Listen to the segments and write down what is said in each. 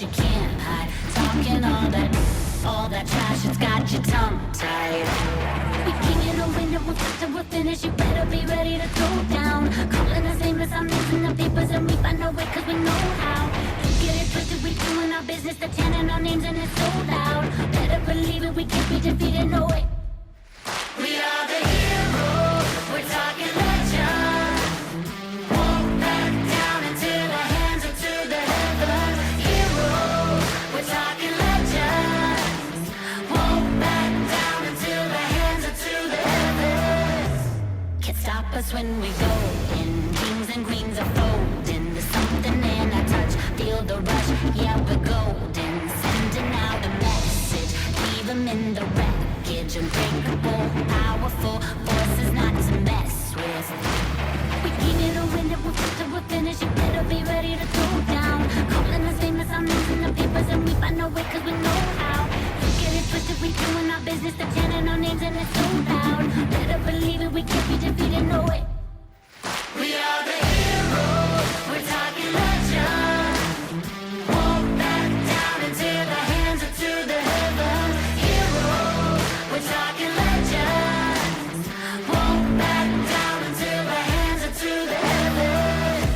you can't hide. Talking all that trash, it's got your tongue tied. We king in the window, we'll start till we're finished. You better be ready to throw down. Calling us nameless, I'm losing the papers, and we find our way cause we know how. You get it twisted, we doing our business, they're chanting our names and it's so loud. Better believe it, we can't be defeated, no way. We are the heroes, we're talking legend. Won't back down until our hands are to the heavens. Heroes, we're talking legends. Won't back down until our hands are to the heavens. Can't stop us when we go in. Kings and queens are folding. There's something in our touch. Feel the rush, yeah, we're golden. Sending out a message, leave them in the wreckage. Unbreakable, powerful forces not to mess with. We keep it a win, we'll fight till we're finished. You better be ready to throw down. Calling us famous, I'm losing the papers, and we find our way cause we know how. You get it twisted, we doing our business, they're chanting our names and it's so loud. Better believe it, we can't be defeated, no way. We are the heroes, we're talking legend. Won't back down until our hands are to the heavens. Heroes, we're talking legends. Won't back down until our hands are to the heavens.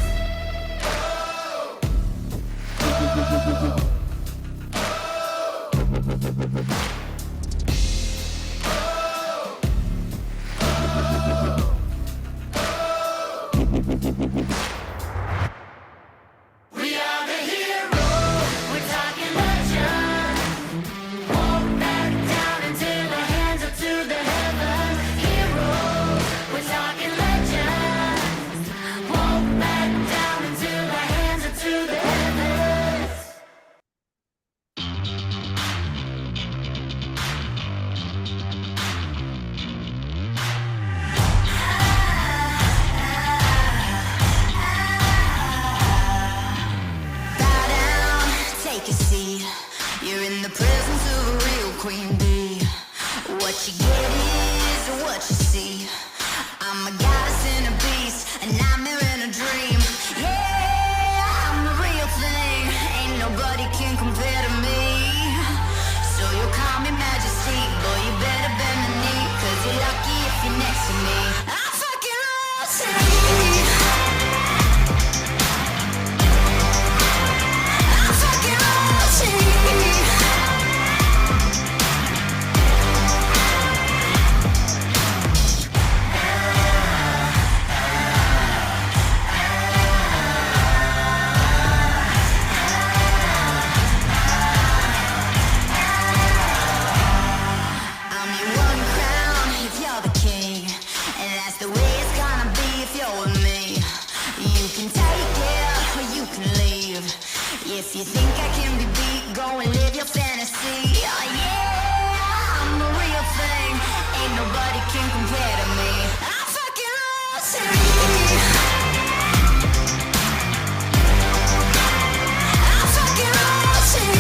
We are the heroes, we're talking legend. Won't back down until our hands are to the heavens. Heroes, we're talking legends. Won't back down until our hands are to the heavens. Bow down, take a seat. You're in the presence of a real queen bee. What you get is what you see. I'm a goddess and a beast, a nightmare and a dream. Yeah, I'm the real thing. Ain't nobody can compare to me. So you call me Majesty, boy, you better bend the knee, cause you're lucky if you're next to me. I'm fucking royalty. I'm fucking royalty. I'm your one crown if you're the king, and that's the way it's gonna be if you're with me. You can take it or you can leave. If you think I can be beat, go and live your fantasy. Oh yeah, I'm the real thing. Ain't nobody can compare to me. I'm fucking royalty. I'm fucking royalty.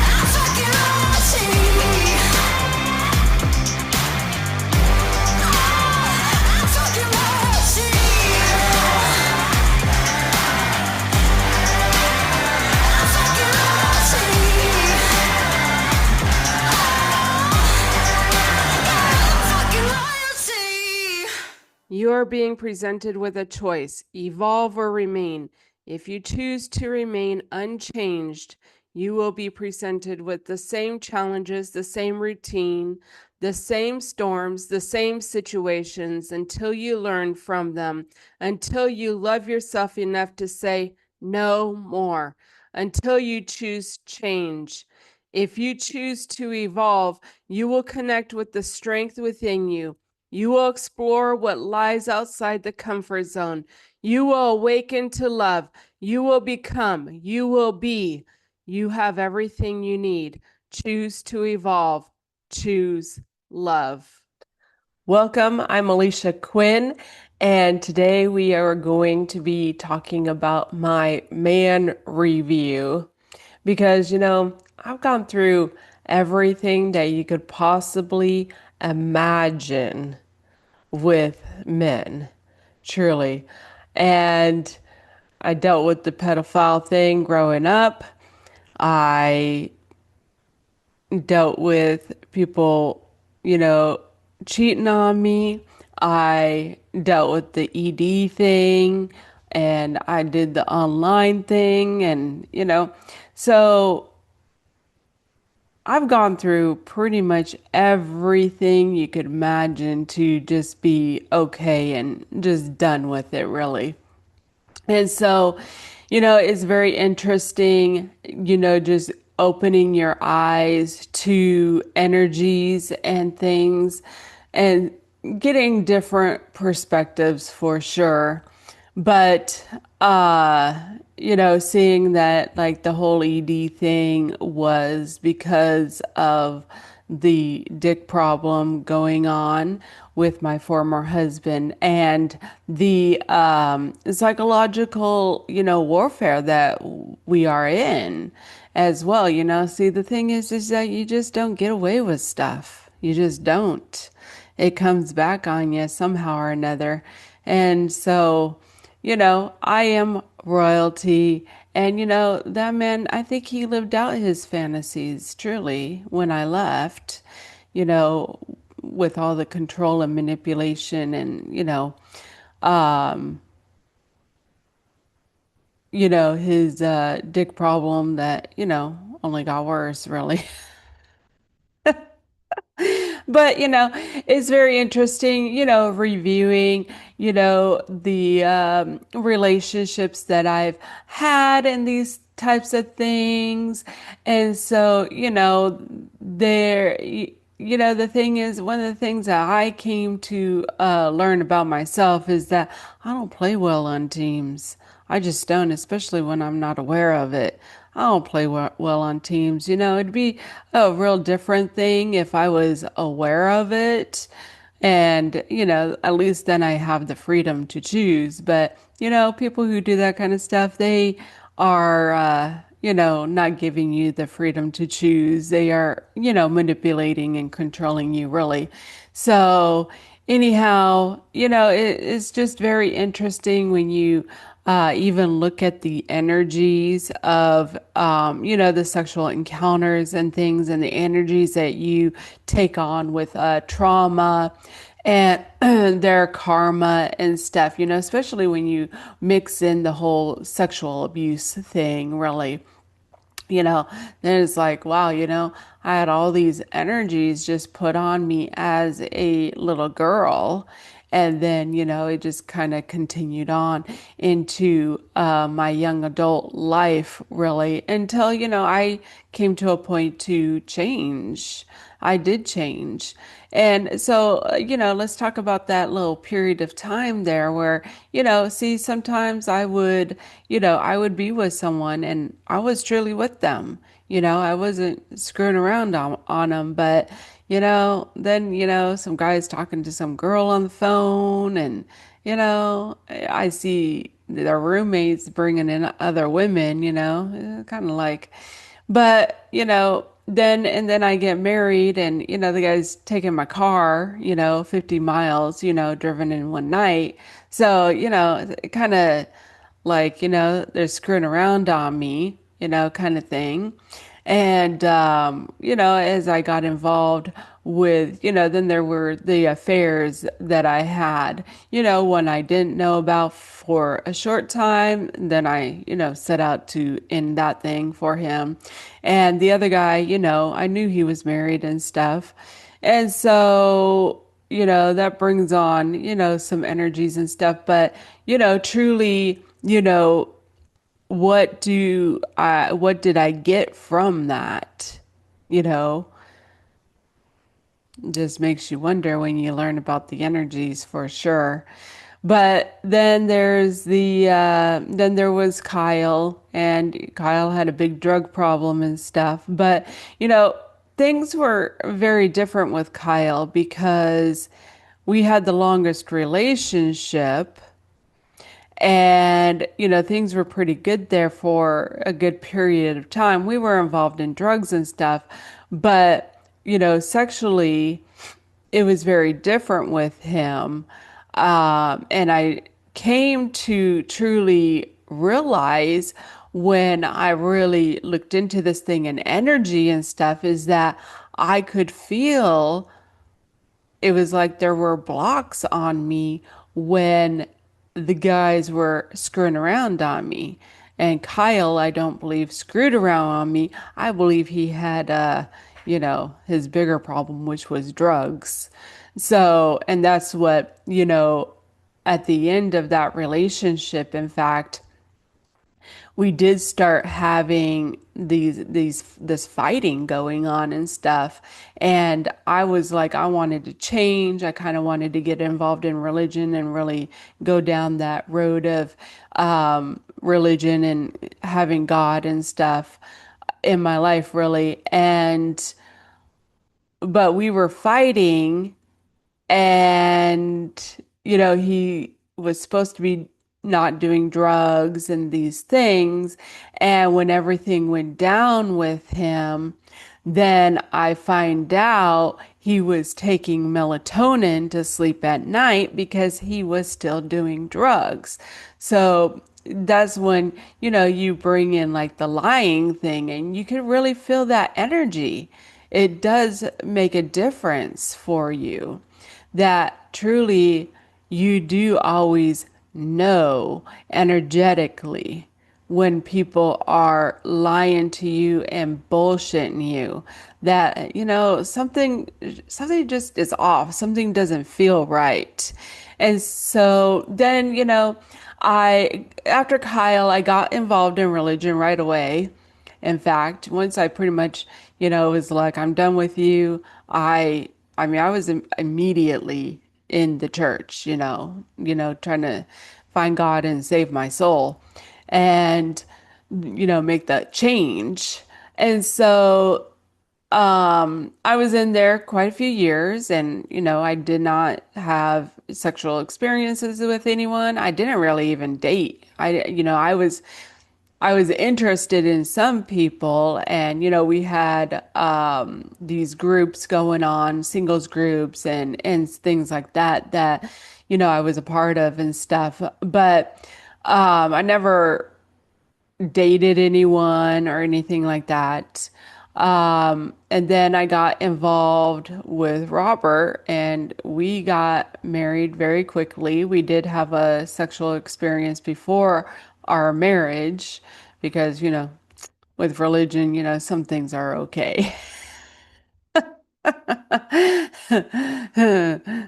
I'm fucking royalty. I'm fucking royalty. I'm fucking royalty. I'm fucking royalty. I'm fucking royalty. You are being presented with a choice, evolve or remain. If you choose to remain unchanged, you will be presented with the same challenges, the same routine, the same storms, the same situations until you learn from them, until you love yourself enough to say no more, until you choose change. If you choose to evolve, you will connect with the strength within you. You will explore what lies outside the comfort zone. You will awaken to love. You will become. You will be. You have everything you need. Choose to evolve. Choose love. Welcome. I'm Alicia Quinn, and today we are going to be talking about my man review because, I've gone through everything that you could possibly imagine with men, truly. And I dealt with the pedophile thing growing up. I dealt with people, cheating on me. I dealt with the ED thing and I did the online thing and so I've gone through pretty much everything you could imagine to just be okay and just done with it, really. And so, it's very interesting, just opening your eyes to energies and things and getting different perspectives for sure. But, seeing that like the whole ED thing was because of the dick problem going on with my former husband and the psychological, warfare that we are in as well. See, the thing is that you just don't get away with stuff. You just don't. It comes back on you somehow or another. And so, I am royalty. And, that man, I think he lived out his fantasies truly when I left, you know, with all the control and manipulation and, um, his dick problem that, only got worse, really. But, it's very interesting, reviewing, the relationships that I've had and these types of things. And so, the thing is, one of the things that I came to learn about myself is that I don't play well on teams. I just don't, especially when I'm not aware of it. I don't play well on teams. It'd be a real different thing if I was aware of it. And, at least then I have the freedom to choose. But, people who do that kind of stuff, they are, not giving you the freedom to choose. They are, manipulating and controlling you, really. So, anyhow, it's just very interesting when you even look at the energies of, the sexual encounters and things and the energies that you take on with trauma and their karma and stuff, especially when you mix in the whole sexual abuse thing, really. Then it's like, wow, I had all these energies just put on me as a little girl. And then, it just kind of continued on into my young adult life, really, until, I came to a point to change. I did change. And so, let's talk about that little period of time there where, see, sometimes I would be with someone and I was truly with them. I wasn't screwing around on them, but, then, some guy's talking to some girl on the phone and, I see their roommates bringing in other women, kind of like, but, then I get married and, the guy's taking my car, 50 miles, driven in one night. So, it kind of like, they're screwing around on me, kind of thing. And, as I got involved with, then there were the affairs that I had, one I didn't know about for a short time. Then I, set out to end that thing for him. And the other guy, I knew he was married and stuff. And so, that brings on, some energies and stuff. But, truly, what did I get from that? You know, Just makes you wonder when you learn about the energies for sure. But then then there was Kyle, and Kyle had a big drug problem and stuff. But you know, things were very different with Kyle because we had the longest relationship, and things were pretty good there for a good period of time. We were involved in drugs and stuff, but sexually it was very different with him. And I came to truly realize when I really looked into this thing and energy and stuff is that I could feel it was like there were blocks on me when the guys were screwing around on me. And Kyle, I don't believe, screwed around on me. I believe he had, his bigger problem, which was drugs. So, and that's what, at the end of that relationship, in fact, we did start having this fighting going on and stuff. And I was like, I wanted to change. I kind of wanted to get involved in religion and really go down that road of religion and having God and stuff in my life, really. And but we were fighting, and he was supposed to be not doing drugs and these things, and when everything went down with him, then I find out he was taking melatonin to sleep at night because he was still doing drugs. So that's when you bring in like the lying thing, and you can really feel that energy. It does make a difference for you that truly you do always know energetically when people are lying to you and bullshitting you, that something just is off, something doesn't feel right. And so then I after Kyle, I got involved in religion right away. In fact, once I pretty much, was like, I'm done with you, I mean, I was immediately in the church, trying to find God and save my soul and, make that change. And so, I was in there quite a few years, and, I did not have sexual experiences with anyone. I didn't really even date. I was interested in some people, and we had these groups going on, singles groups and things like that that I was a part of and stuff. But I never dated anyone or anything like that. And then I got involved with Robert, and we got married very quickly. We did have a sexual experience before our marriage because, with religion, some things are okay.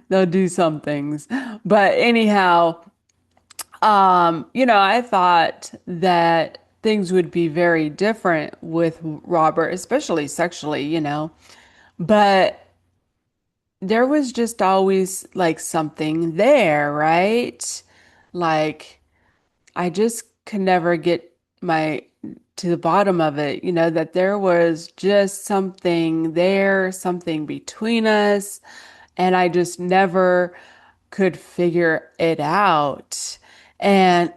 They'll do some things. But anyhow, I thought that things would be very different with Robert, especially sexually, but there was just always like something there, right? Like I just could never get my to the bottom of it, that there was just something there, something between us, and I just never could figure it out. And,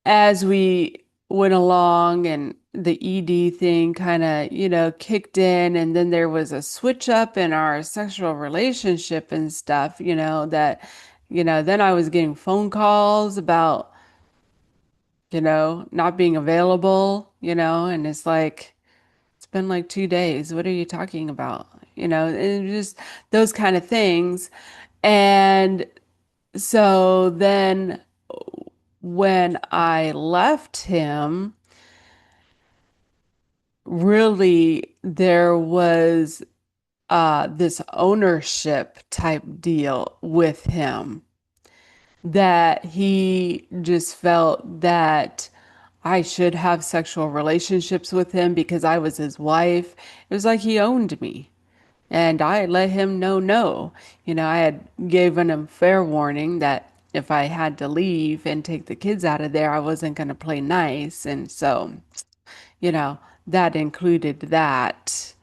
as we went along and the ED thing kind of, kicked in, and then there was a switch up in our sexual relationship and stuff, that, then I was getting phone calls about, not being available, and it's like, it's been like 2 days. What are you talking about? And just those kind of things. And so then when I left him, really there was this ownership type deal with him that he just felt that I should have sexual relationships with him because I was his wife. It was like he owned me. And I let him know no. I had given him fair warning that if I had to leave and take the kids out of there, I wasn't going to play nice. And so, you know, that included that.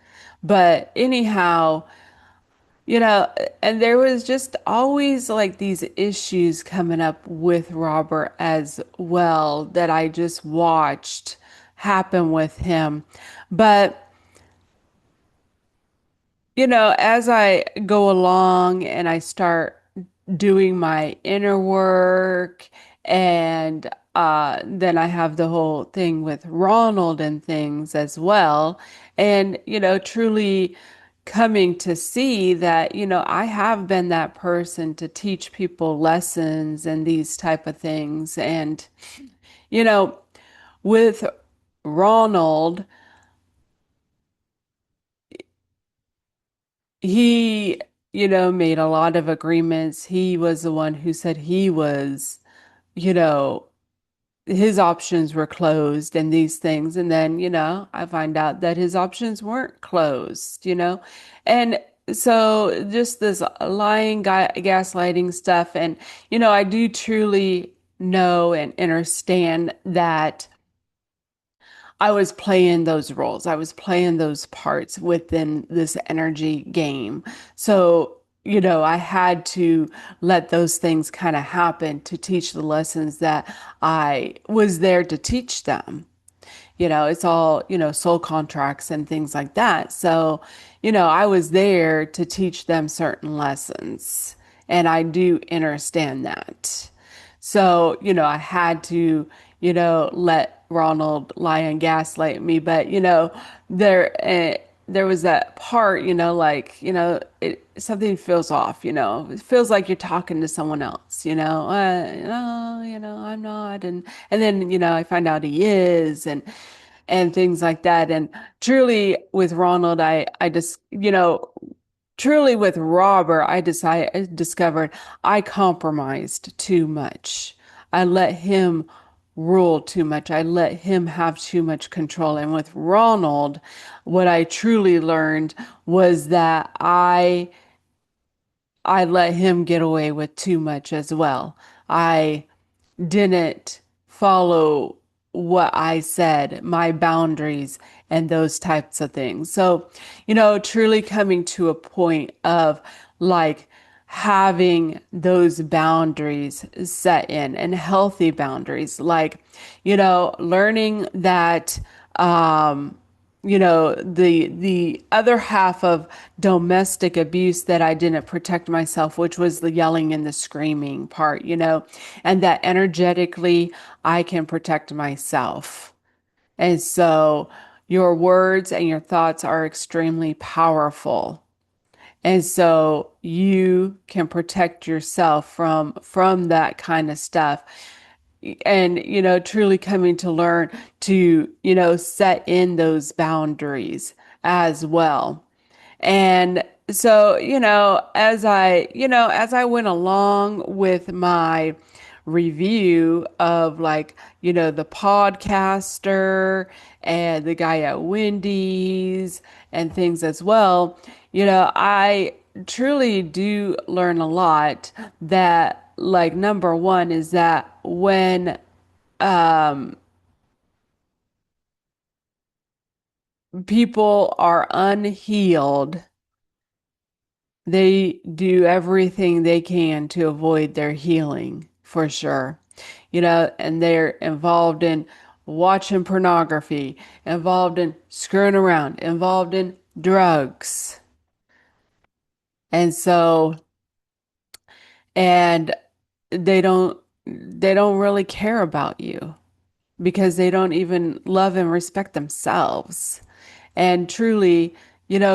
But anyhow, you know, and there was just always like these issues coming up with Robert as well that I just watched happen with him. But as I go along and I start doing my inner work, and then I have the whole thing with Ronald and things as well. And, truly coming to see that, I have been that person to teach people lessons and these type of things. And, you know, with Ronald, he, made a lot of agreements. He was the one who said he was, you know, his options were closed and these things. And then, I find out that his options weren't closed. And so just this lying, gaslighting stuff. And, I do truly know and understand that I was playing those roles. I was playing those parts within this energy game. So, I had to let those things kind of happen to teach the lessons that I was there to teach them. It's all, soul contracts and things like that. So, I was there to teach them certain lessons. And I do understand that. So, I had to, let Ronald lie and gaslight me. But, there was that part, like, something feels off, it feels like you're talking to someone else, no, I'm not. And then, I find out he is, and things like that. And truly with Ronald, I just, truly with Robert, I discovered I compromised too much. I let him rule too much. I let him have too much control. And with Ronald, what I truly learned was that I let him get away with too much as well. I didn't follow what I said, my boundaries, and those types of things. So, truly coming to a point of like having those boundaries set in and healthy boundaries, like, learning that, the other half of domestic abuse that I didn't protect myself, which was the yelling and the screaming part, and that energetically I can protect myself. And so your words and your thoughts are extremely powerful. And so you can protect yourself from that kind of stuff. And, truly coming to learn to, set in those boundaries as well. And so, as I went along with my review of like, the podcaster and the guy at Wendy's and things as well, I truly do learn a lot that like number one is that when um people are unhealed, they do everything they can to avoid their healing for sure. And they're involved in watching pornography, involved in screwing around, involved in drugs. And so, and they don't really care about you because they don't even love and respect themselves. And truly,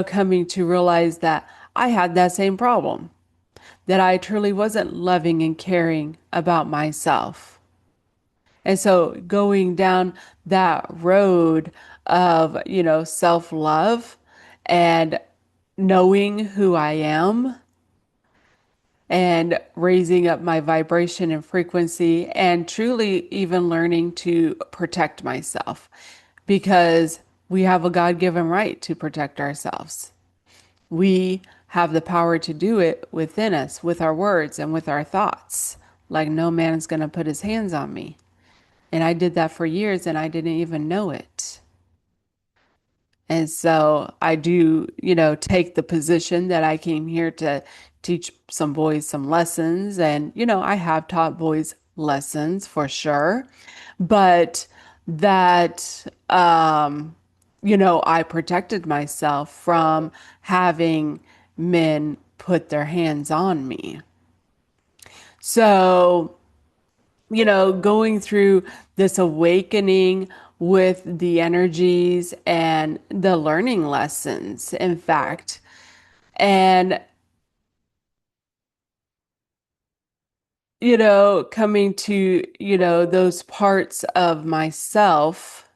coming to realize that I had that same problem, that I truly wasn't loving and caring about myself. And so going down that road of, self-love and knowing who I am and raising up my vibration and frequency, and truly even learning to protect myself because we have a God-given right to protect ourselves. We have the power to do it within us with our words and with our thoughts. Like no man's going to put his hands on me. And I did that for years and I didn't even know it. And so I do, take the position that I came here to teach some boys some lessons. And, I have taught boys lessons for sure. But that, I protected myself from having men put their hands on me. So, going through this awakening with the energies and the learning lessons, in fact, and, coming to, those parts of myself,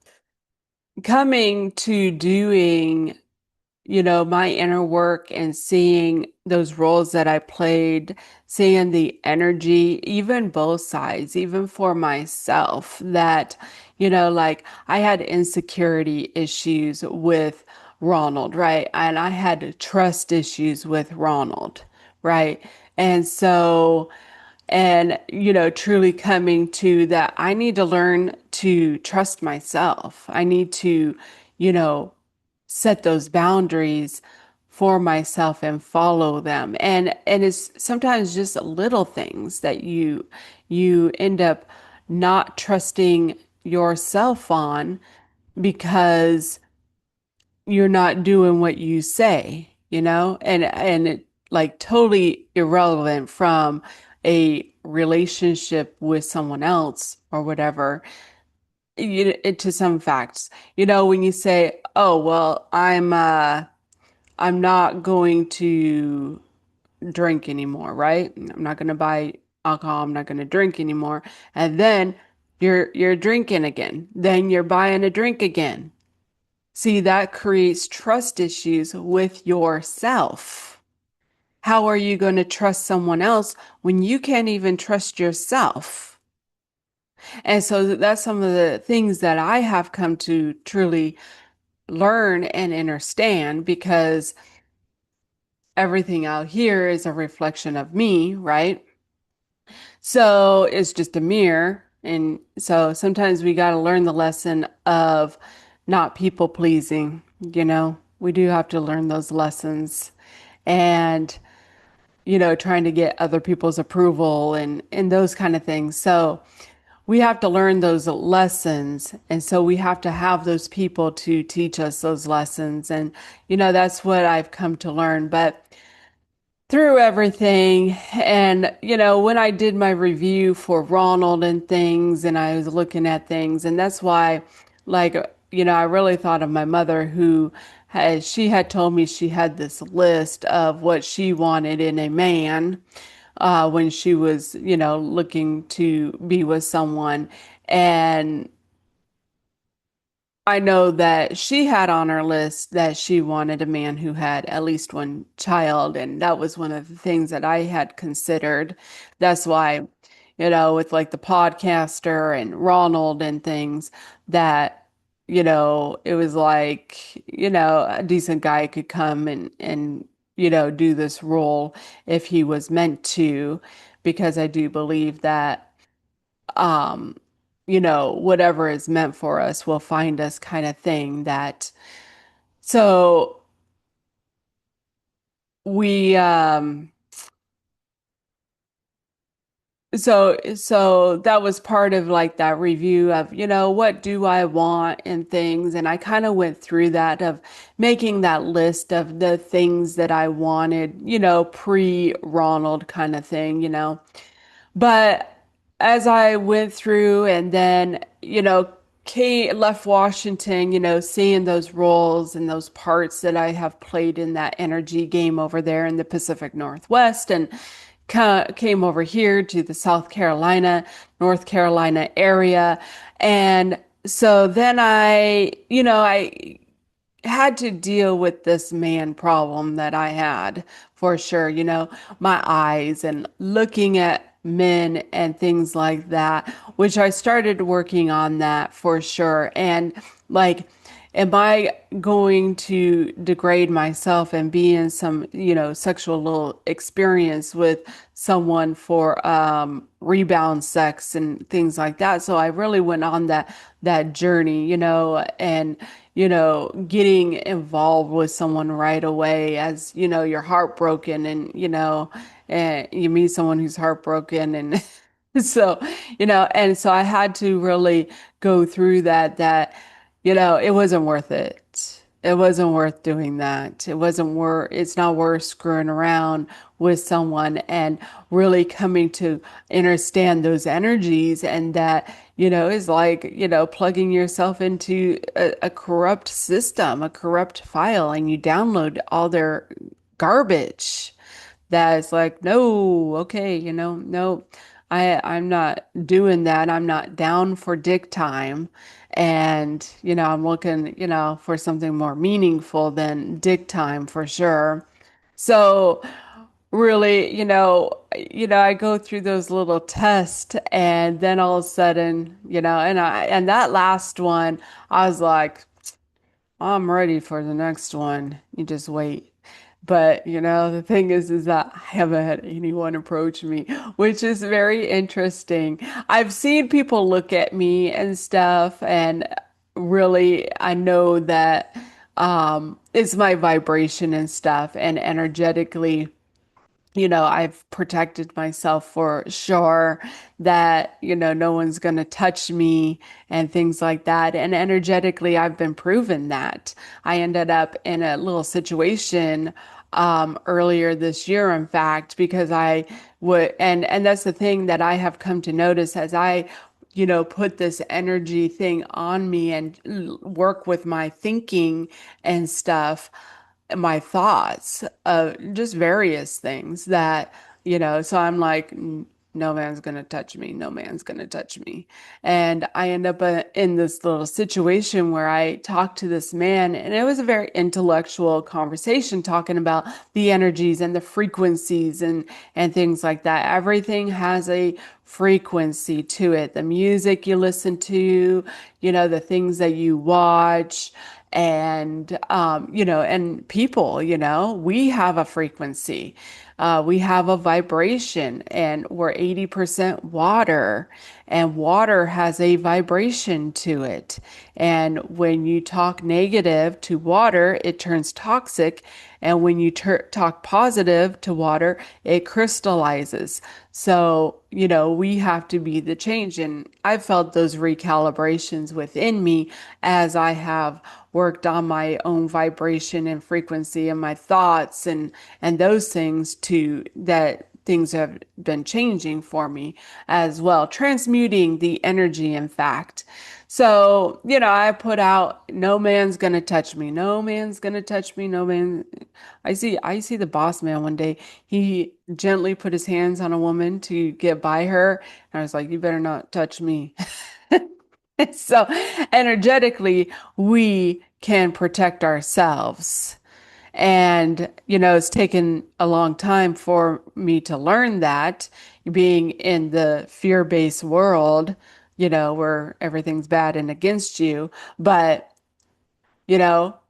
coming to doing my inner work and seeing those roles that I played, seeing the energy, even both sides, even for myself, that, like I had insecurity issues with Ronald, right? And I had trust issues with Ronald, right? And so, and, truly coming to that, I need to learn to trust myself. I need to, you know, set those boundaries for myself and follow them. And it's sometimes just little things that you end up not trusting yourself on because you're not doing what you say, and it like totally irrelevant from a relationship with someone else or whatever. To some facts, when you say, "Oh, well, I'm not going to drink anymore," right? I'm not going to buy alcohol. I'm not going to drink anymore. And then you're drinking again. Then you're buying a drink again. See, that creates trust issues with yourself. How are you going to trust someone else when you can't even trust yourself? And so that's some of the things that I have come to truly learn and understand because everything out here is a reflection of me, right? So it's just a mirror. And so sometimes we got to learn the lesson of not people pleasing, We do have to learn those lessons and, trying to get other people's approval and those kind of things. So we have to learn those lessons. And so we have to have those people to teach us those lessons. And, that's what I've come to learn. But through everything. And, when I did my review for Ronald and things, and I was looking at things, and that's why, like, I really thought of my mother who she had told me she had this list of what she wanted in a man when she was, looking to be with someone. And I know that she had on her list that she wanted a man who had at least one child, and that was one of the things that I had considered. That's why, with like the podcaster and Ronald and things, that, it was like, a decent guy could come and, do this role if he was meant to, because I do believe that um, whatever is meant for us will find us kind of thing that so we so that was part of like that review of, what do I want and things. And I kind of went through that of making that list of the things that I wanted, pre-Ronald kind of thing, But as I went through and then, left Washington, seeing those roles and those parts that I have played in that energy game over there in the Pacific Northwest and came over here to the South Carolina, North Carolina area. And so then I had to deal with this man problem that I had for sure. My eyes and looking at men and things like that, which I started working on that for sure. And like, am I going to degrade myself and be in some, sexual little experience with someone for rebound sex and things like that? So I really went on that journey, and getting involved with someone right away as, you're heartbroken and you meet someone who's heartbroken and so, and so I had to really go through that, it wasn't worth it. It wasn't worth doing that. It's not worth screwing around with someone and really coming to understand those energies and that, is like, plugging yourself into a corrupt system, a corrupt file, and you download all their garbage that is like, no, okay, no, I'm not doing that. I'm not down for dick time. And, I'm looking, for something more meaningful than dick time for sure. So really, I go through those little tests and then all of a sudden, and that last one, I was like, I'm ready for the next one. You just wait. But, the thing is that I haven't had anyone approach me, which is very interesting. I've seen people look at me and stuff, and really, I know that it's my vibration and stuff, and energetically I've protected myself for sure that, no one's going to touch me and things like that. And energetically, I've been proven that. I ended up in a little situation earlier this year, in fact, because I would, and that's the thing that I have come to notice as I put this energy thing on me and work with my thinking and stuff, my thoughts of just various things that, so I'm like, No man's gonna touch me. No man's gonna touch me. And I end up in this little situation where I talked to this man, and it was a very intellectual conversation talking about the energies and the frequencies and things like that. Everything has a frequency to it. The music you listen to, the things that you watch and and people, we have a frequency, we have a vibration, and we're 80% water, and water has a vibration to it. And when you talk negative to water, it turns toxic, and when you talk positive to water, it crystallizes. So, we have to be the change. And I've felt those recalibrations within me as I have worked on my own vibration and frequency and my thoughts and those things to that things have been changing for me as well, transmuting the energy, in fact. So, I put out, no man's gonna touch me. No man's gonna touch me. No man. I see the boss man one day. He gently put his hands on a woman to get by her. And I was like, you better not touch me. So energetically, we can protect ourselves. And, it's taken a long time for me to learn that, being in the fear-based world, where everything's bad and against you. But,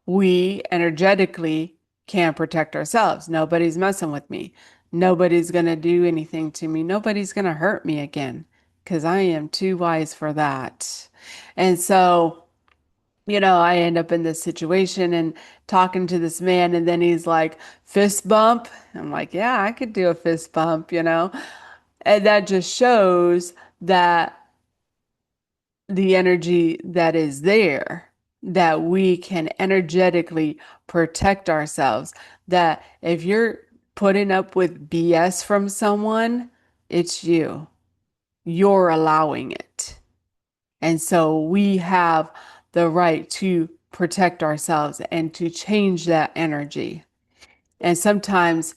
we energetically can protect ourselves. Nobody's messing with me. Nobody's going to do anything to me. Nobody's going to hurt me again because I am too wise for that. And so, I end up in this situation and talking to this man, and then he's like, fist bump. I'm like, yeah, I could do a fist bump. And that just shows that the energy that is there, that we can energetically protect ourselves. That if you're putting up with BS from someone, it's you. You're allowing it. And so we have the right to protect ourselves and to change that energy. And sometimes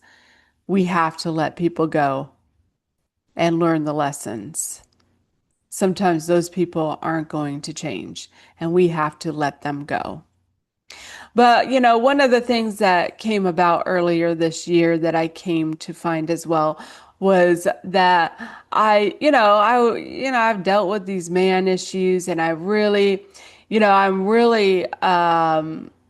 we have to let people go and learn the lessons. Sometimes those people aren't going to change, and we have to let them go. But, one of the things that came about earlier this year that I came to find as well was that I've dealt with these man issues and I'm really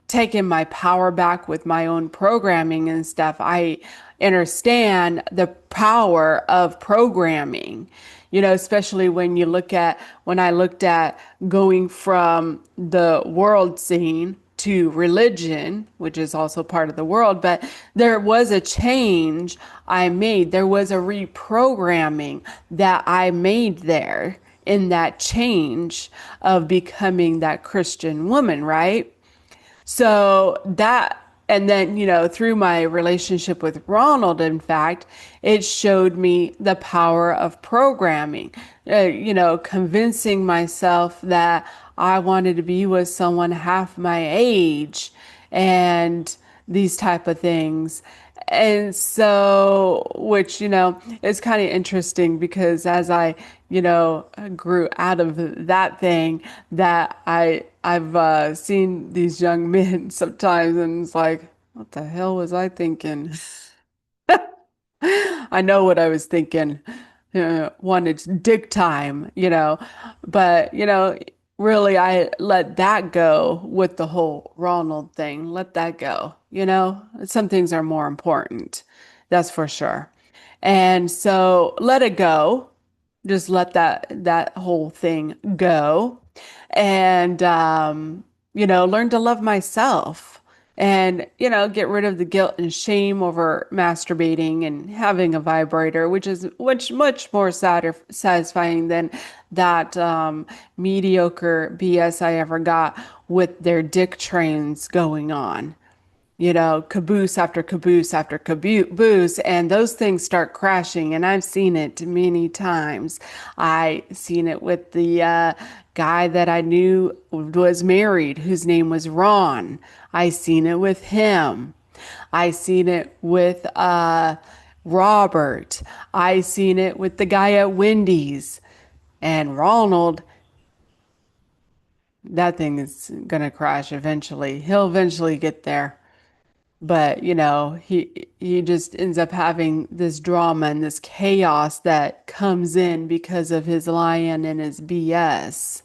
taking my power back with my own programming and stuff. I understand the power of programming, especially when I looked at going from the world scene to religion, which is also part of the world, but there was a change I made. There was a reprogramming that I made there in that change of becoming that Christian woman, right? So that, and then, through my relationship with Ronald, in fact, it showed me the power of programming, convincing myself that I wanted to be with someone half my age and these type of things. And so, which, is kind of interesting because as I, grew out of that thing, that I've seen these young men sometimes and it's like, what the hell was I thinking? I know what I was thinking. Wanted dick time, but really I let that go with the whole Ronald thing. Let that go, Some things are more important. That's for sure. And so let it go. Just let that whole thing go. And learn to love myself and get rid of the guilt and shame over masturbating and having a vibrator, which much more satisfying than that mediocre BS I ever got with their dick trains going on. Caboose after caboose after caboose, and those things start crashing. And I've seen it many times. I seen it with the guy that I knew was married, whose name was Ron. I seen it with him. I seen it with Robert. I seen it with the guy at Wendy's. And Ronald, that thing is gonna crash eventually. He'll eventually get there. But, he just ends up having this drama and this chaos that comes in because of his lying and his BS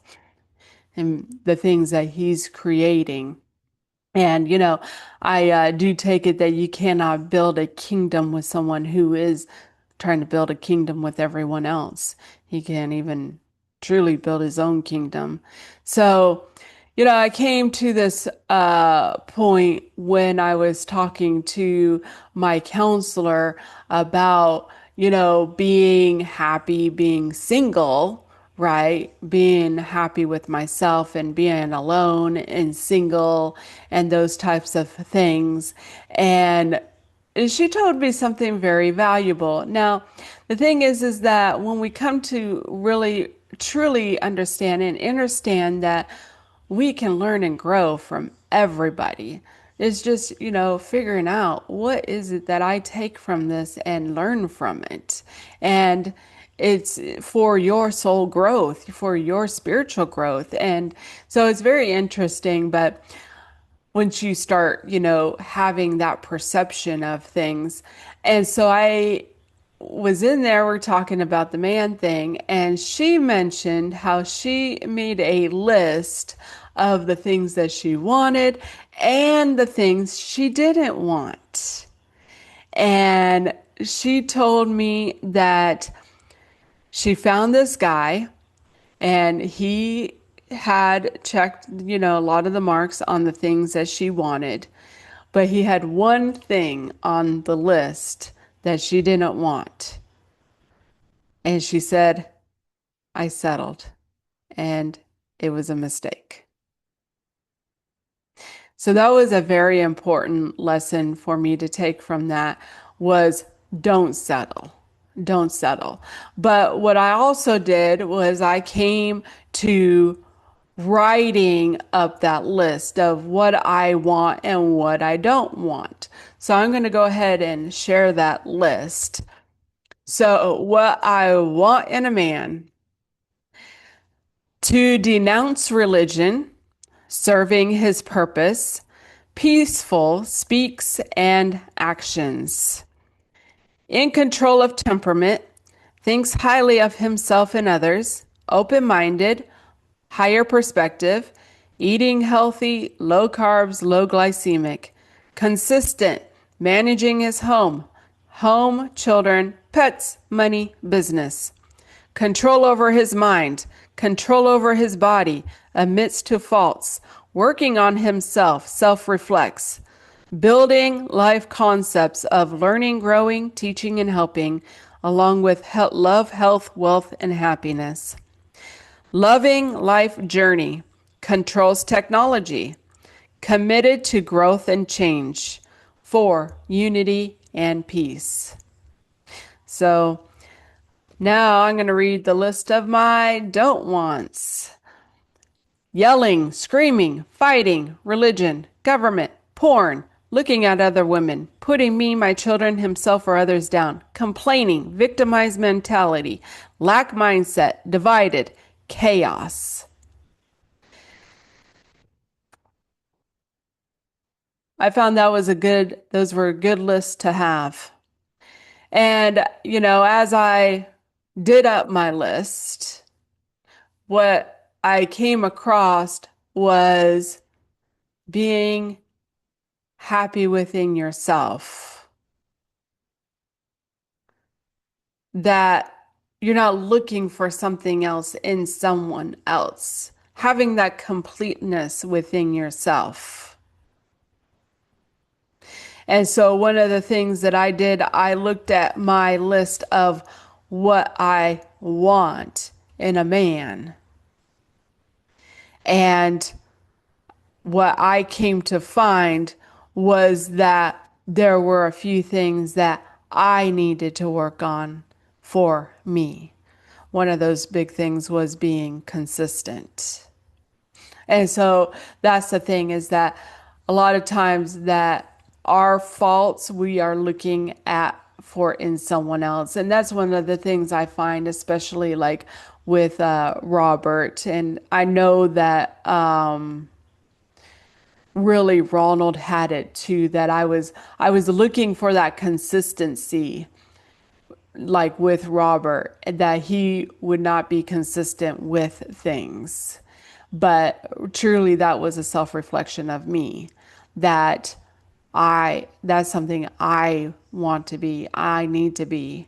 and the things that he's creating. And, I do take it that you cannot build a kingdom with someone who is trying to build a kingdom with everyone else. He can't even truly build his own kingdom. So, I came to this point when I was talking to my counselor about, being happy, being single, right? Being happy with myself and being alone and single and those types of things. And she told me something very valuable. Now, the thing is that when we come to really truly understand that we can learn and grow from everybody. It's just, figuring out what is it that I take from this and learn from it. And it's for your soul growth, for your spiritual growth. And so it's very interesting, but once you start, having that perception of things. And so I was in there, we're talking about the man thing, and she mentioned how she made a list of the things that she wanted and the things she didn't want. And she told me that she found this guy and he had checked, a lot of the marks on the things that she wanted, but he had one thing on the list that she didn't want. And she said, I settled, and it was a mistake. So that was a very important lesson for me to take from that was don't settle. Don't settle. But what I also did was I came to writing up that list of what I want and what I don't want. So I'm going to go ahead and share that list. So what I want in a man: to denounce religion, serving his purpose, peaceful speaks and actions, in control of temperament, thinks highly of himself and others, open-minded, higher perspective, eating healthy, low carbs, low glycemic, consistent, managing his home, children, pets, money, business, control over his mind, control over his body, admits to faults, working on himself, self-reflects, building life concepts of learning, growing, teaching, and helping, along with love, health, wealth, and happiness. Loving life journey, controls technology, committed to growth and change. 4, unity and peace. So now I'm going to read the list of my don't wants. Yelling, screaming, fighting, religion, government, porn, looking at other women, putting me, my children, himself, or others down, complaining, victimized mentality, lack mindset, divided, chaos. I found those were a good lists to have. And, as I did up my list, what I came across was being happy within yourself. That you're not looking for something else in someone else. Having that completeness within yourself. And so one of the things that I did, I looked at my list of what I want in a man. And what I came to find was that there were a few things that I needed to work on for me. One of those big things was being consistent. And so that's the thing, is that a lot of times that our faults we are looking at for in someone else. And that's one of the things I find, especially like with Robert. And I know that really Ronald had it too, that I was looking for that consistency, like with Robert, that he would not be consistent with things. But truly that was a self-reflection of me, that's something I want to be, I need to be.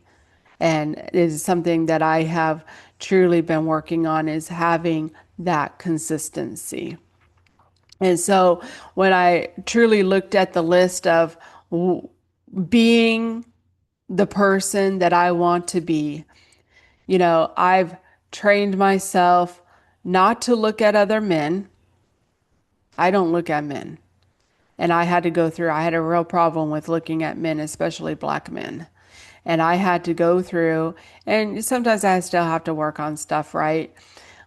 And it is something that I have truly been working on, is having that consistency. And so when I truly looked at the list of being the person that I want to be, I've trained myself not to look at other men. I don't look at men. And I had a real problem with looking at men, especially black men. And I had to go through, and sometimes I still have to work on stuff, right?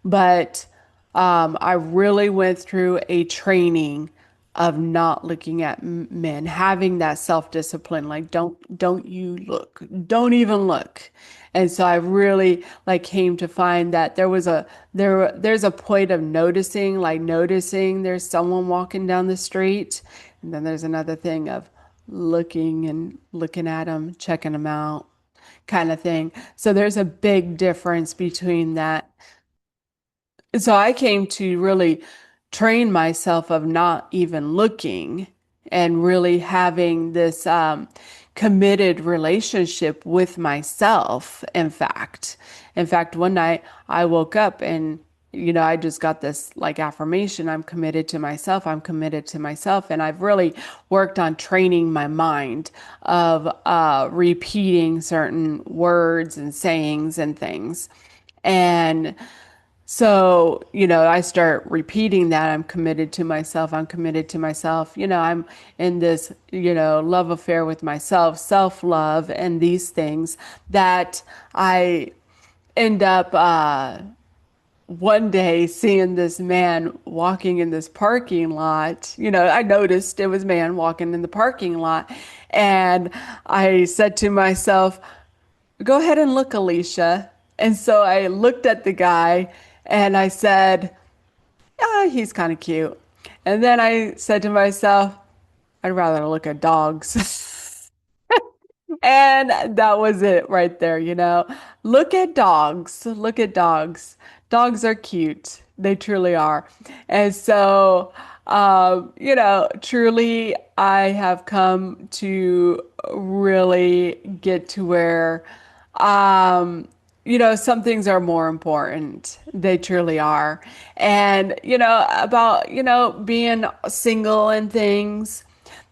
But I really went through a training of not looking at men, having that self-discipline, like don't you look, don't even look. And so I really came to find that there's a point of noticing there's someone walking down the street, and then there's another thing of looking at them, checking them out, kind of thing. So there's a big difference between that. So I came to really train myself of not even looking, and really having this committed relationship with myself. In fact, one night I woke up and I just got this affirmation: I'm committed to myself. I'm committed to myself. And I've really worked on training my mind of repeating certain words and sayings and things. And so, I start repeating that I'm committed to myself. I'm committed to myself. I'm in this, love affair with myself, self-love, and these things that I end up one day seeing this man walking in this parking lot. I noticed it was a man walking in the parking lot, and I said to myself, go ahead and look, Alisha. And so I looked at the guy and I said, he's kind of cute. And then I said to myself, I'd rather look at dogs. And that was it right there, you know. Look at dogs. Look at dogs. Dogs are cute. They truly are. And so, truly, I have come to really get to where, some things are more important. They truly are. And, about, being single and things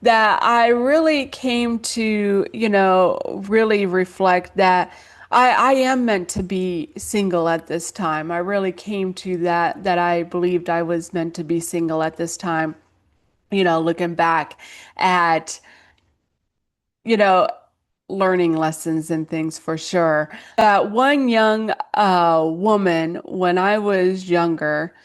that I really came to, really reflect that I am meant to be single at this time. I really came to that I believed I was meant to be single at this time, looking back at, you know, learning lessons and things for sure. One young woman, when I was younger,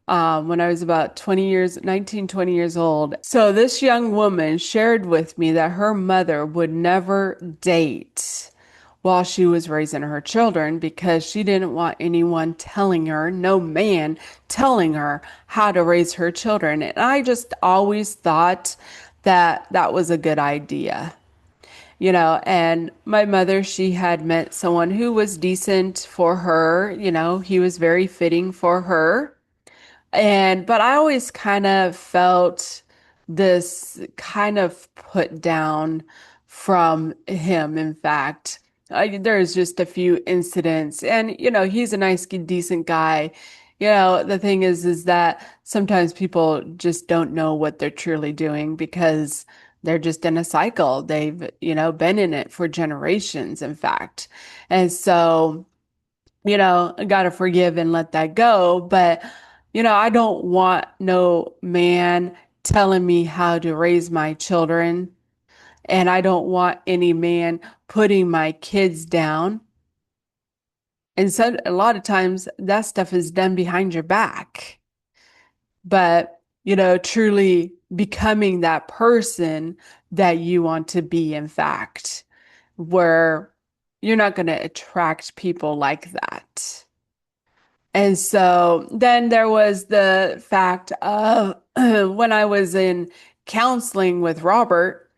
when I was about 20 years, 19, 20 years old. So this young woman shared with me that her mother would never date while she was raising her children because she didn't want anyone telling her, no man telling her how to raise her children. And I just always thought that that was a good idea. And my mother, she had met someone who was decent for her, he was very fitting for her. But I always kind of felt this kind of put down from him. In fact, there's just a few incidents, and he's a nice, decent guy. The thing is that sometimes people just don't know what they're truly doing because they're just in a cycle. They've, been in it for generations, in fact. And so, I gotta forgive and let that go. But, I don't want no man telling me how to raise my children. And I don't want any man putting my kids down. And so a lot of times that stuff is done behind your back. But, truly becoming that person that you want to be, in fact, where you're not going to attract people like that. And so then there was the fact of when I was in counseling with Robert,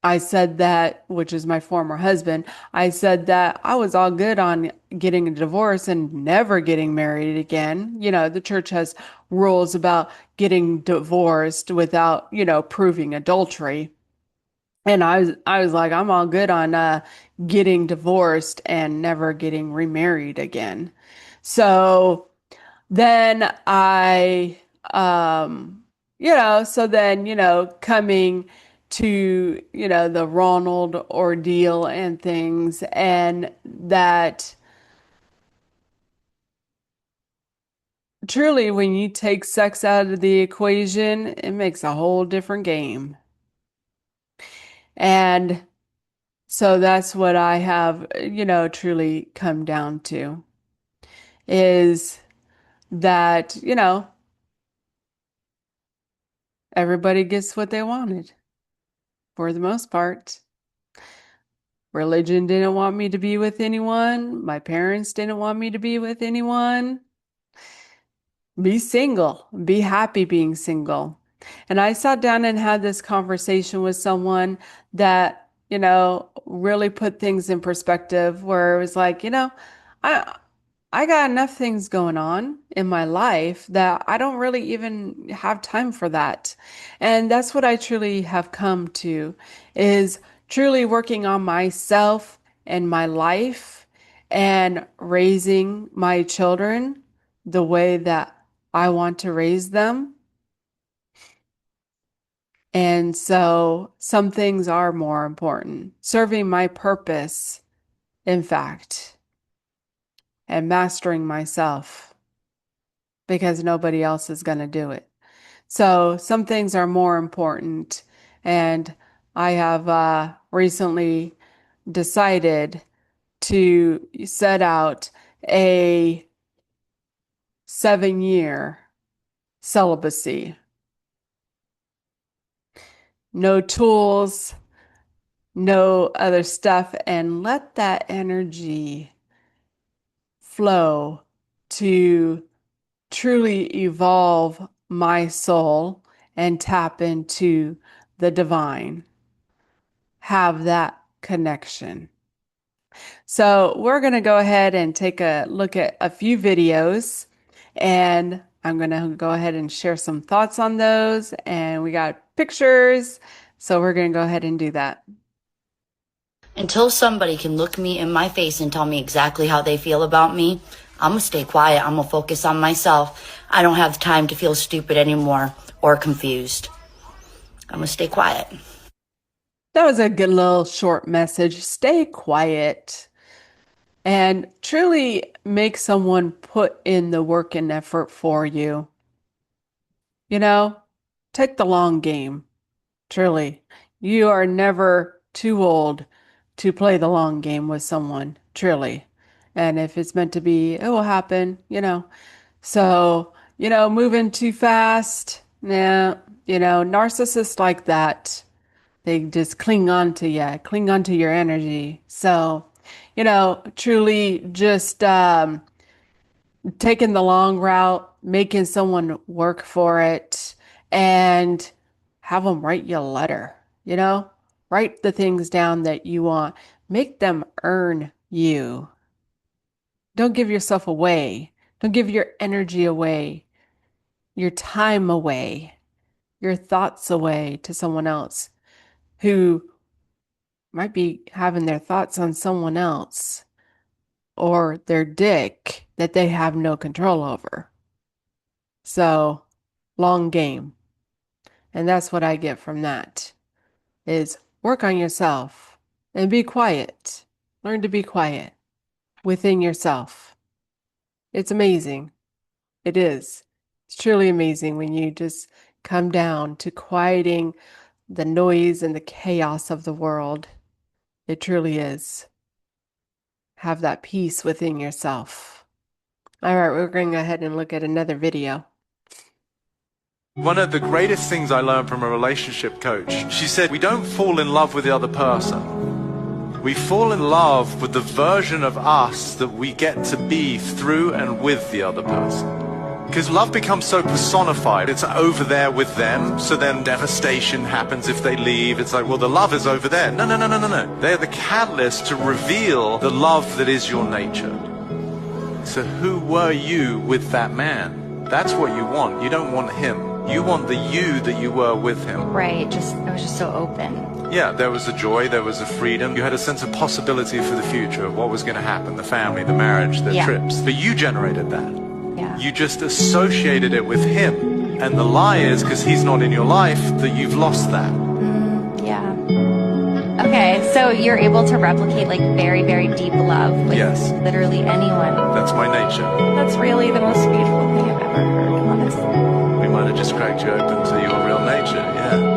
I said that, which is my former husband, I said that I was all good on getting a divorce and never getting married again. The church has rules about getting divorced without, proving adultery. And I was like, I'm all good on getting divorced and never getting remarried again. So then so then, coming to, the Ronald ordeal and things, and that truly when you take sex out of the equation, it makes a whole different game. And so that's what I have, truly come down to is that, everybody gets what they wanted for the most part. Religion didn't want me to be with anyone. My parents didn't want me to be with anyone. Be single. Be happy being single. And I sat down and had this conversation with someone that, really put things in perspective where it was like, I I got enough things going on in my life that I don't really even have time for that. And that's what I truly have come to is truly working on myself and my life and raising my children the way that I want to raise them. And so some things are more important. Serving my purpose, in fact, and mastering myself because nobody else is going to do it. So some things are more important. And I have recently decided to set out a 7-year celibacy. No tools, no other stuff, and let that energy flow to truly evolve my soul and tap into the divine, have that connection. So we're going to go ahead and take a look at a few videos, and I'm going to go ahead and share some thoughts on those. And we got pictures, so we're going to go ahead and do that. Until somebody can look me in my face and tell me exactly how they feel about me, I'm gonna stay quiet. I'm gonna focus on myself. I don't have time to feel stupid anymore or confused. I'm gonna stay quiet. That was a good little short message. Stay quiet and truly make someone put in the work and effort for you. You know, take the long game. Truly, you are never too old to play the long game with someone, truly. And if it's meant to be, it will happen, So, moving too fast, nah, narcissists like that, they just cling on to you, cling on to your energy. So, truly just taking the long route, making someone work for it, and have them write you a letter, write the things down that you want. Make them earn you. Don't give yourself away. Don't give your energy away, your time away, your thoughts away to someone else who might be having their thoughts on someone else or their dick that they have no control over. So, long game. And that's what I get from that is work on yourself and be quiet. Learn to be quiet within yourself. It's amazing. It is. It's truly amazing when you just come down to quieting the noise and the chaos of the world. It truly is. Have that peace within yourself. All right, we're going to go ahead and look at another video. One of the greatest things I learned from a relationship coach, she said, we don't fall in love with the other person. We fall in love with the version of us that we get to be through and with the other person. Because love becomes so personified. It's over there with them, so then devastation happens if they leave. It's like, well, the love is over there. No, no, no, no, no, no. They're the catalyst to reveal the love that is your nature. So who were you with that man? That's what you want. You don't want him. You want the you that you were with him. Right, it was just so open. Yeah, there was a joy, there was a freedom. You had a sense of possibility for the future, of what was going to happen, the family, the marriage, the trips. But you generated that. Yeah. You just associated it with him. And the lie is, because he's not in your life, that you've lost that. Yeah. Okay, so you're able to replicate like very, very deep love with literally anyone. That's my nature. That's really the most beautiful thing I've ever heard, honestly. We might have just cracked you open to your real nature, Yeah.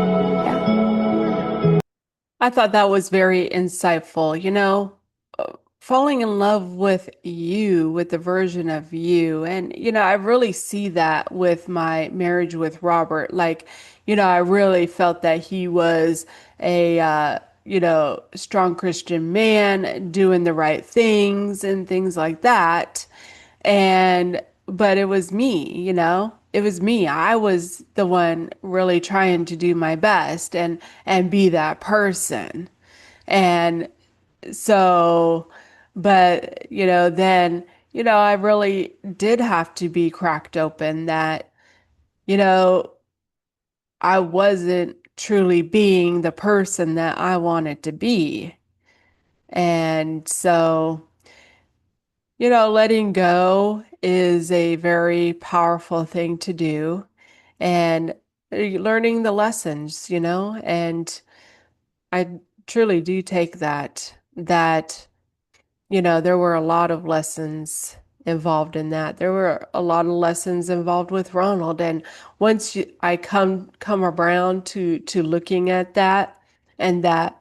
I thought that was very insightful. Falling in love with you, with the version of you. And, I really see that with my marriage with Robert. Like, I really felt that he was a, strong Christian man doing the right things and things like that. But it was me, it was me. I was the one really trying to do my best and be that person. And so, but, then, I really did have to be cracked open that, I wasn't truly being the person that I wanted to be. And so, letting go is a very powerful thing to do, and learning the lessons, and I truly do take that, there were a lot of lessons involved in that. There were a lot of lessons involved with Ronald. And once I come around to looking at that, and that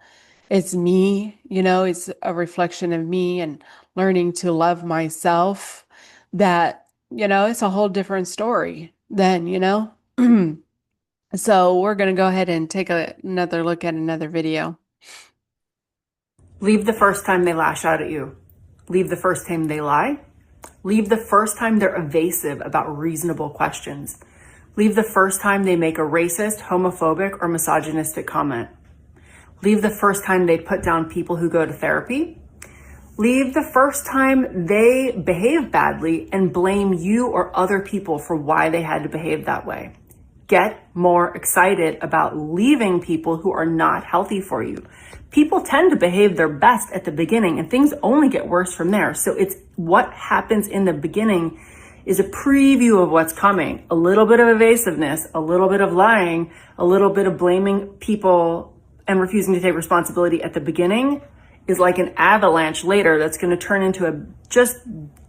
it's me, it's a reflection of me and learning to love myself, that, it's a whole different story then, So we're going to go ahead and take another look at another video. Leave the first time they lash out at you. Leave the first time they lie. Leave the first time they're evasive about reasonable questions. Leave the first time they make a racist, homophobic, or misogynistic comment. Leave the first time they put down people who go to therapy. Leave the first time they behave badly and blame you or other people for why they had to behave that way. Get more excited about leaving people who are not healthy for you. People tend to behave their best at the beginning and things only get worse from there. So it's what happens in the beginning is a preview of what's coming. A little bit of evasiveness, a little bit of lying, a little bit of blaming people and refusing to take responsibility at the beginning is like an avalanche later that's going to turn into a just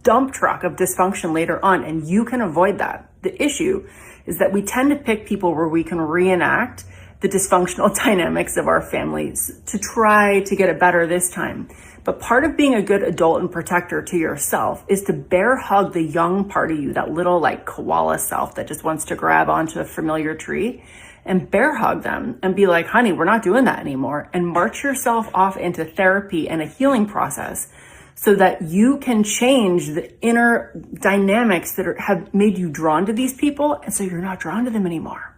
dump truck of dysfunction later on. And you can avoid that. The issue is that we tend to pick people where we can reenact the dysfunctional dynamics of our families to try to get it better this time. But part of being a good adult and protector to yourself is to bear hug the young part of you, that little like koala self that just wants to grab onto a familiar tree, and bear hug them and be like, honey, we're not doing that anymore. And march yourself off into therapy and a healing process so that you can change the inner dynamics that have made you drawn to these people. And so you're not drawn to them anymore.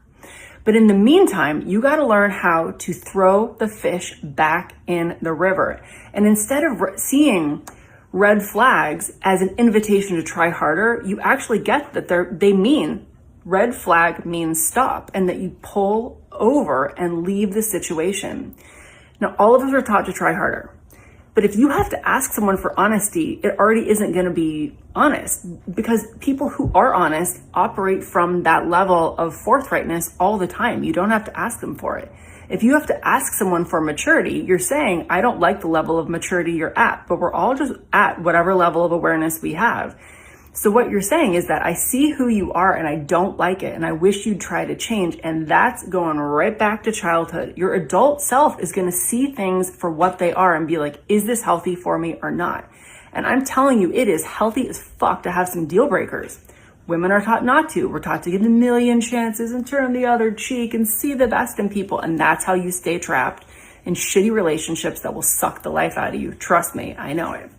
But in the meantime, you got to learn how to throw the fish back in the river. And instead of seeing red flags as an invitation to try harder, you actually get that they mean red flag means stop, and that you pull over and leave the situation. Now, all of us are taught to try harder. But if you have to ask someone for honesty, it already isn't going to be honest, because people who are honest operate from that level of forthrightness all the time. You don't have to ask them for it. If you have to ask someone for maturity, you're saying, I don't like the level of maturity you're at, but we're all just at whatever level of awareness we have. So what you're saying is that I see who you are and I don't like it and I wish you'd try to change. And that's going right back to childhood. Your adult self is going to see things for what they are and be like, is this healthy for me or not? And I'm telling you, it is healthy as fuck to have some deal breakers. Women are taught not to. We're taught to give a million chances and turn the other cheek and see the best in people. And that's how you stay trapped in shitty relationships that will suck the life out of you. Trust me, I know it.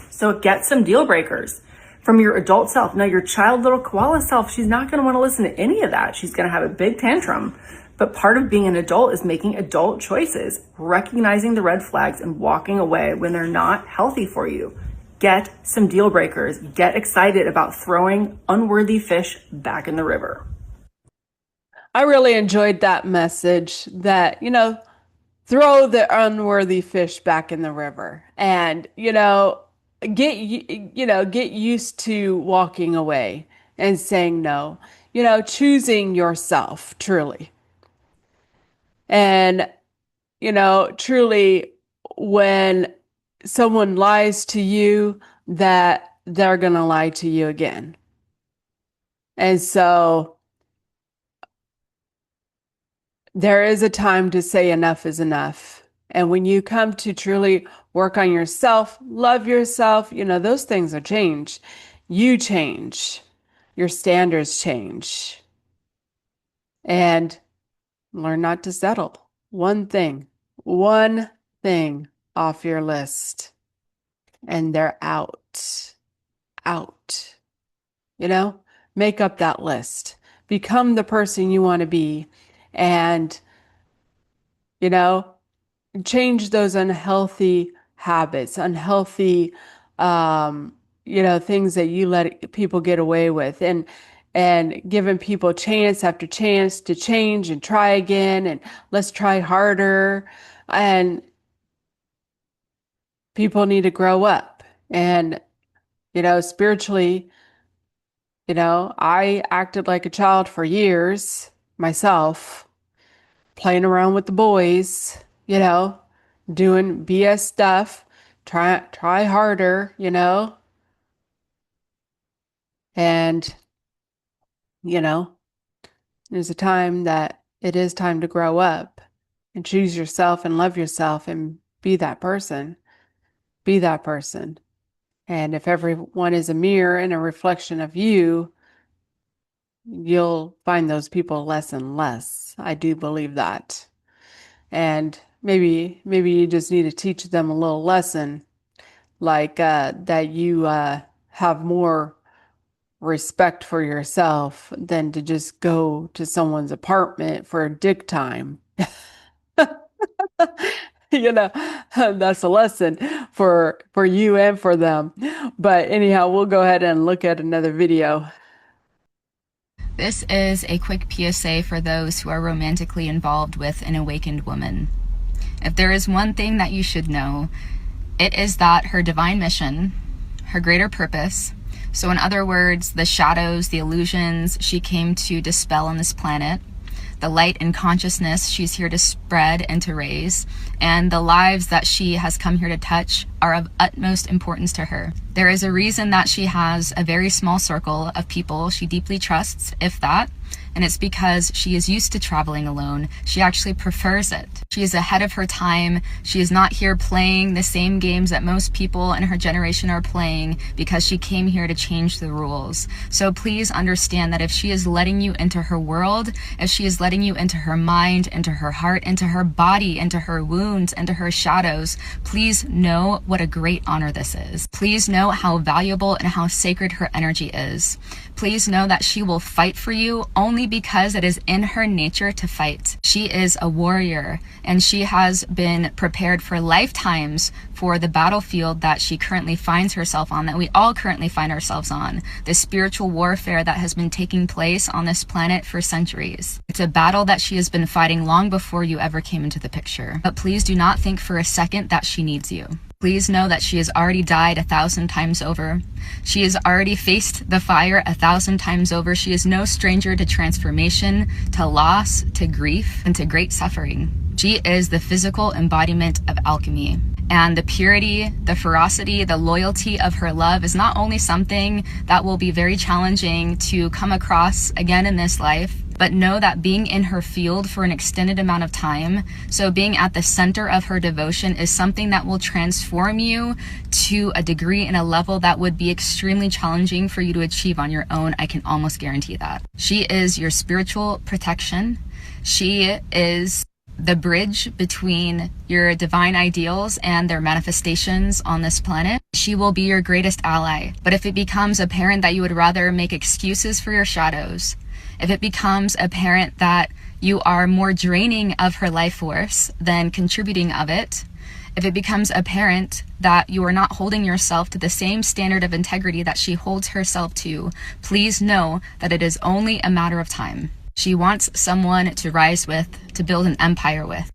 So get some deal breakers from your adult self. Now, your child little koala self, she's not going to want to listen to any of that. She's going to have a big tantrum. But part of being an adult is making adult choices, recognizing the red flags and walking away when they're not healthy for you. Get some deal breakers. Get excited about throwing unworthy fish back in the river. I really enjoyed that message that, throw the unworthy fish back in the river and, get used to walking away and saying no, choosing yourself truly. And, truly when someone lies to you, that they're going to lie to you again. And so there is a time to say enough is enough. And when you come to truly work on yourself, love yourself, those things are changed. You change. Your standards change. And learn not to settle. One thing off your list. And they're out. Make up that list. Become the person you want to be. And, change those unhealthy habits, unhealthy, things that you let people get away with, and giving people chance after chance to change and try again, and let's try harder. And people need to grow up. And, spiritually, I acted like a child for years myself, playing around with the boys, doing BS stuff, try harder, and, there's a time that it is time to grow up and choose yourself and love yourself and be that person. Be that person. And if everyone is a mirror and a reflection of you, you'll find those people less and less. I do believe that. And maybe you just need to teach them a little lesson, like that you have more respect for yourself than to just go to someone's apartment for a dick time. You know, that's a lesson for you and for them. But anyhow, we'll go ahead and look at another video. This is a quick PSA for those who are romantically involved with an awakened woman. If there is one thing that you should know, it is that her divine mission, her greater purpose, so in other words, the shadows, the illusions she came to dispel on this planet, the light and consciousness she's here to spread and to raise, and the lives that she has come here to touch are of utmost importance to her. There is a reason that she has a very small circle of people she deeply trusts, if that, and it's because she is used to traveling alone. She actually prefers it. She is ahead of her time. She is not here playing the same games that most people in her generation are playing because she came here to change the rules. So please understand that if she is letting you into her world, if she is letting you into her mind, into her heart, into her body, into her wounds, into her shadows, please know what a great honor this is. Please know how valuable and how sacred her energy is. Please know that she will fight for you only because it is in her nature to fight. She is a warrior, and she has been prepared for lifetimes for the battlefield that she currently finds herself on, that we all currently find ourselves on, the spiritual warfare that has been taking place on this planet for centuries. It's a battle that she has been fighting long before you ever came into the picture. But please do not think for a second that she needs you. Please know that she has already died 1,000 times over. She has already faced the fire 1,000 times over. She is no stranger to transformation, to loss, to grief, and to great suffering. She is the physical embodiment of alchemy. And the purity, the ferocity, the loyalty of her love is not only something that will be very challenging to come across again in this life, but know that being in her field for an extended amount of time, so being at the center of her devotion, is something that will transform you to a degree and a level that would be extremely challenging for you to achieve on your own. I can almost guarantee that. She is your spiritual protection. She is the bridge between your divine ideals and their manifestations on this planet. She will be your greatest ally. But if it becomes apparent that you would rather make excuses for your shadows, if it becomes apparent that you are more draining of her life force than contributing of it, if it becomes apparent that you are not holding yourself to the same standard of integrity that she holds herself to, please know that it is only a matter of time. She wants someone to rise with, to build an empire with.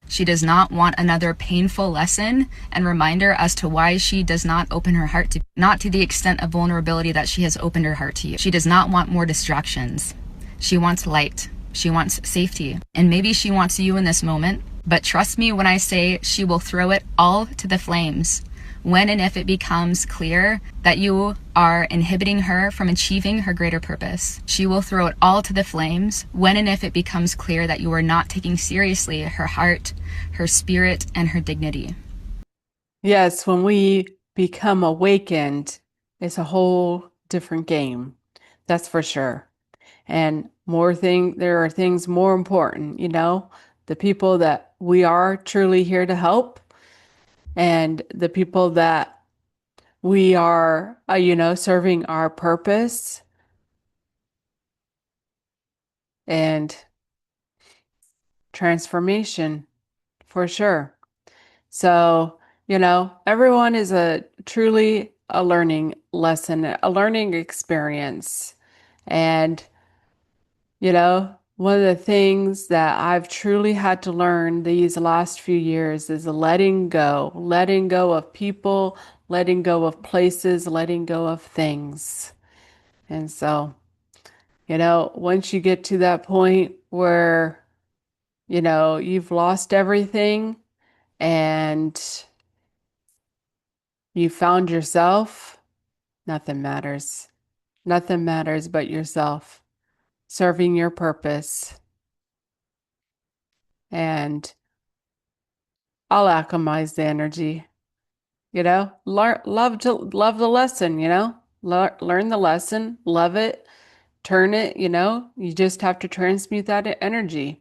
She does not want another painful lesson and reminder as to why she does not open her heart to, not to the extent of vulnerability that she has opened her heart to you. She does not want more distractions. She wants light. She wants safety. And maybe she wants you in this moment, but trust me when I say she will throw it all to the flames when and if it becomes clear that you are inhibiting her from achieving her greater purpose. She will throw it all to the flames when and if it becomes clear that you are not taking seriously her heart, her spirit, and her dignity. Yes, when we become awakened, it's a whole different game. That's for sure. And there are things more important, the people that we are truly here to help, and the people that we are, serving our purpose and transformation, for sure. So, everyone is truly a learning lesson, a learning experience. And one of the things that I've truly had to learn these last few years is letting go of people, letting go of places, letting go of things. And so, once you get to that point where, you've lost everything and you found yourself, nothing matters. Nothing matters but yourself, serving your purpose. And I'll alchemize the energy, love the lesson, learn the lesson, love it, turn it, you just have to transmute that energy.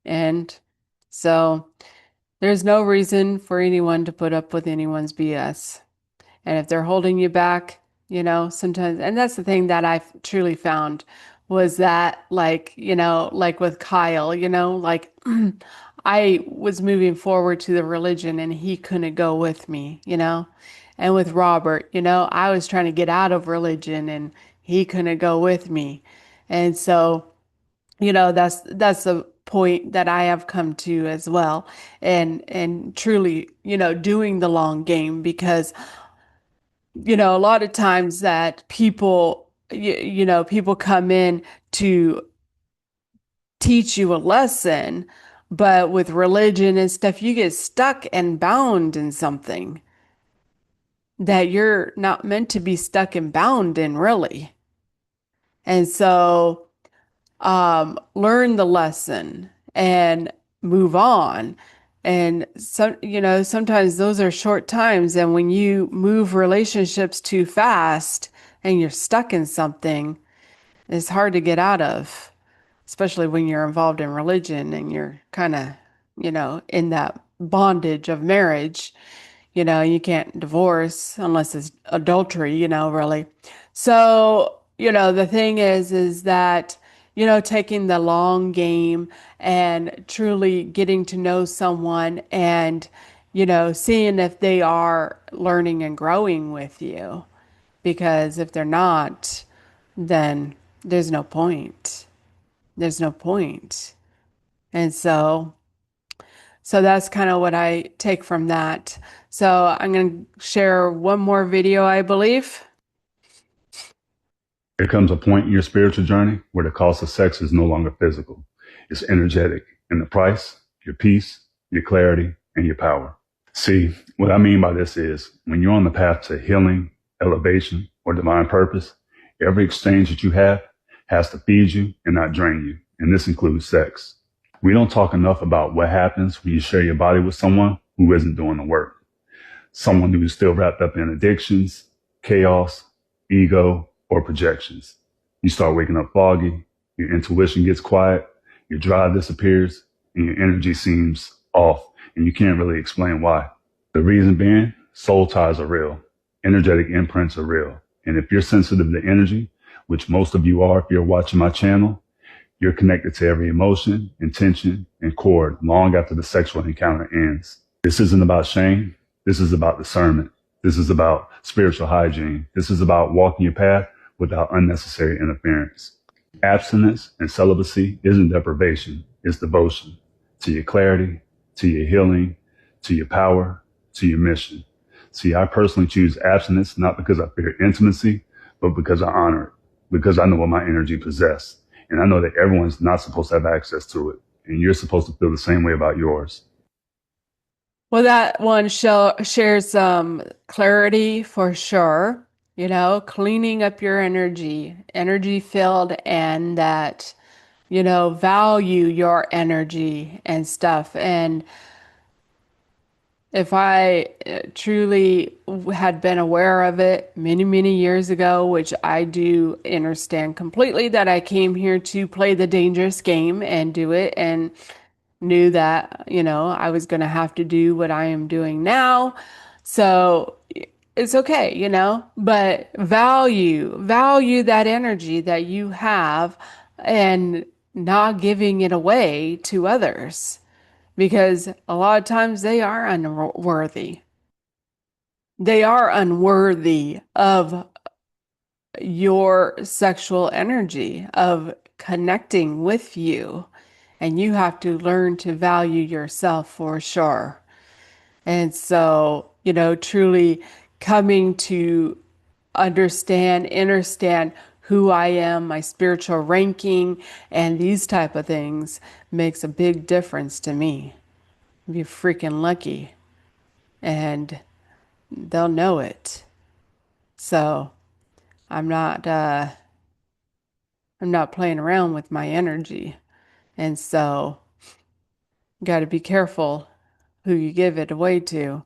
And so there's no reason for anyone to put up with anyone's BS. And if they're holding you back, sometimes. And that's the thing that I truly found was that, like, like with Kyle, like I was moving forward to the religion and he couldn't go with me. And with Robert, I was trying to get out of religion and he couldn't go with me. And so, that's the point that I have come to as well. And truly, doing the long game because a lot of times that people come in to teach you a lesson, but with religion and stuff, you get stuck and bound in something that you're not meant to be stuck and bound in, really. And so, learn the lesson and move on. And sometimes those are short times. And when you move relationships too fast and you're stuck in something, it's hard to get out of, especially when you're involved in religion and you're kind of, in that bondage of marriage. You can't divorce unless it's adultery, really. So, the thing is that, taking the long game and truly getting to know someone and, seeing if they are learning and growing with you. Because if they're not, then there's no point. There's no point. And so that's kind of what I take from that. So I'm going to share one more video, I believe. There comes a point in your spiritual journey where the cost of sex is no longer physical. It's energetic. And the price, your peace, your clarity, and your power. See, what I mean by this is when you're on the path to healing, elevation, or divine purpose, every exchange that you have has to feed you and not drain you. And this includes sex. We don't talk enough about what happens when you share your body with someone who isn't doing the work. Someone who is still wrapped up in addictions, chaos, ego, or projections. You start waking up foggy, your intuition gets quiet, your drive disappears, and your energy seems off, and you can't really explain why. The reason being, soul ties are real. Energetic imprints are real. And if you're sensitive to energy, which most of you are if you're watching my channel, you're connected to every emotion, intention, and chord long after the sexual encounter ends. This isn't about shame. This is about discernment. This is about spiritual hygiene. This is about walking your path without unnecessary interference. Abstinence and celibacy isn't deprivation, it's devotion to your clarity, to your healing, to your power, to your mission. See, I personally choose abstinence not because I fear intimacy, but because I honor it, because I know what my energy possesses. And I know that everyone's not supposed to have access to it, and you're supposed to feel the same way about yours. Well, that one shares some clarity for sure. Cleaning up your energy filled, and that, value your energy and stuff. And if I truly had been aware of it many, many years ago, which I do understand completely that I came here to play the dangerous game and do it, and knew that, I was going to have to do what I am doing now. So it's okay, but value that energy that you have and not giving it away to others, because a lot of times they are unworthy. They are unworthy of your sexual energy, of connecting with you. And you have to learn to value yourself for sure. And so, truly coming to understand who I am, my spiritual ranking, and these type of things makes a big difference to me. Be freaking lucky. And they'll know it. So I'm not playing around with my energy. And so got to be careful who you give it away to.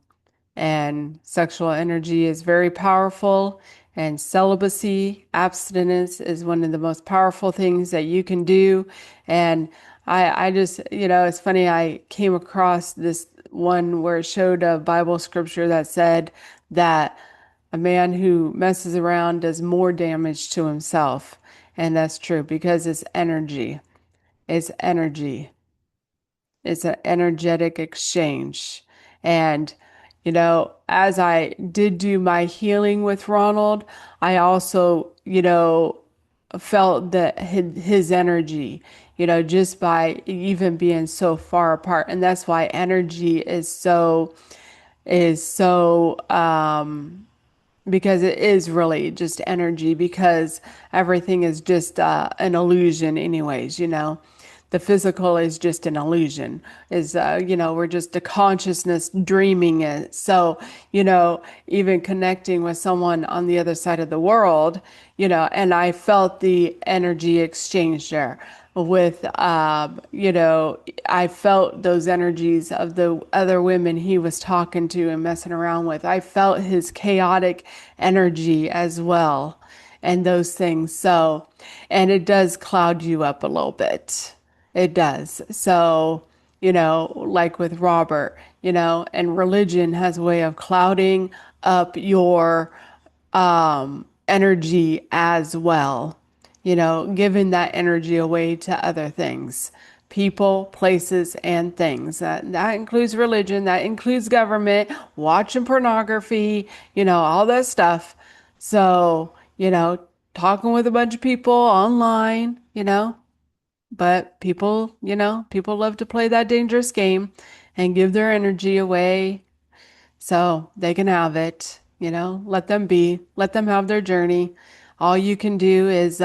And sexual energy is very powerful, and celibacy, abstinence is one of the most powerful things that you can do. And I just, it's funny, I came across this one where it showed a Bible scripture that said that a man who messes around does more damage to himself. And that's true because it's energy. It's energy. It's an energetic exchange. And, as I did do my healing with Ronald, I also, felt that his energy, just by even being so far apart. And that's why energy is so because it is really just energy, because everything is just an illusion anyways. The physical is just an illusion, is we're just a consciousness dreaming it. So even connecting with someone on the other side of the world, and I felt the energy exchange there with I felt those energies of the other women he was talking to and messing around with. I felt his chaotic energy as well, and those things. So, and it does cloud you up a little bit. It does. So, like with Robert, and religion has a way of clouding up your energy as well, giving that energy away to other things, people, places, and things. That includes religion, that includes government, watching pornography, all that stuff. So, talking with a bunch of people online, but people love to play that dangerous game and give their energy away so they can have it. Let them be, let them have their journey. All you can do is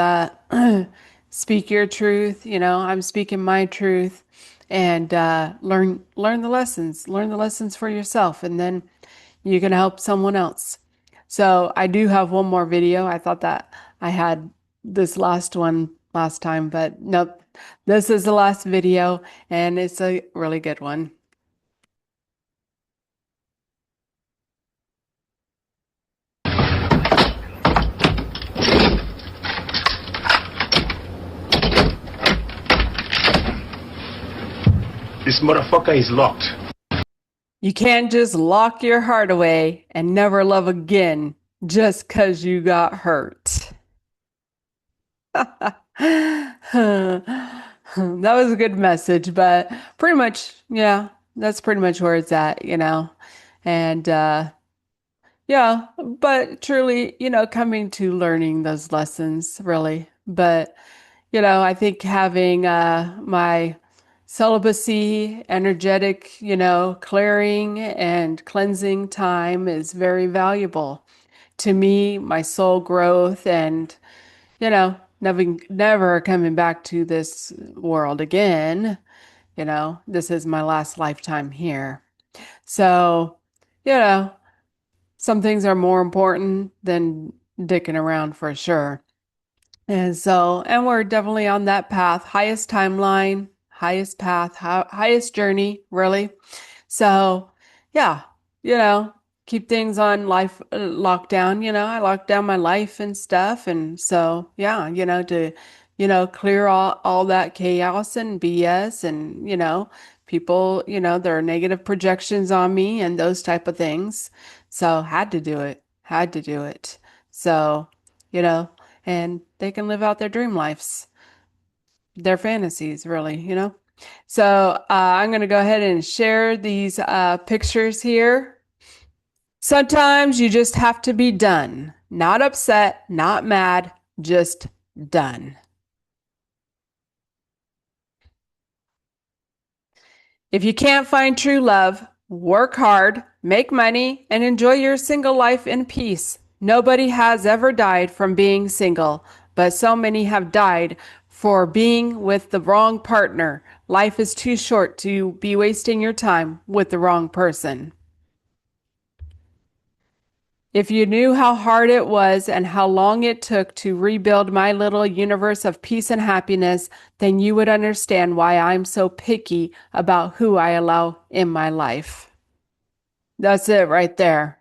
speak your truth. I'm speaking my truth, and learn the lessons. Learn the lessons for yourself, and then you can help someone else. So I do have one more video. I thought that I had this last one last time, but nope. This is the last video, and it's a really good one. This motherfucker is locked. You can't just lock your heart away and never love again just 'cause you got hurt. That was a good message, but pretty much, yeah, that's pretty much where it's at, And yeah, but truly, coming to learning those lessons, really. But, I think having my celibacy, energetic, clearing and cleansing time is very valuable to me, my soul growth, and, never coming back to this world again. This is my last lifetime here. So, some things are more important than dicking around for sure. And we're definitely on that path, highest timeline, highest path, highest journey, really. So, yeah, keep things on life lockdown. I locked down my life and stuff. And so, yeah, to, clear all that chaos and BS and, people, there are negative projections on me and those type of things. So had to do it. So, and they can live out their dream lives, their fantasies, really. So I'm going to go ahead and share these pictures here. Sometimes you just have to be done. Not upset, not mad, just done. If you can't find true love, work hard, make money, and enjoy your single life in peace. Nobody has ever died from being single, but so many have died for being with the wrong partner. Life is too short to be wasting your time with the wrong person. If you knew how hard it was and how long it took to rebuild my little universe of peace and happiness, then you would understand why I'm so picky about who I allow in my life. That's it right there.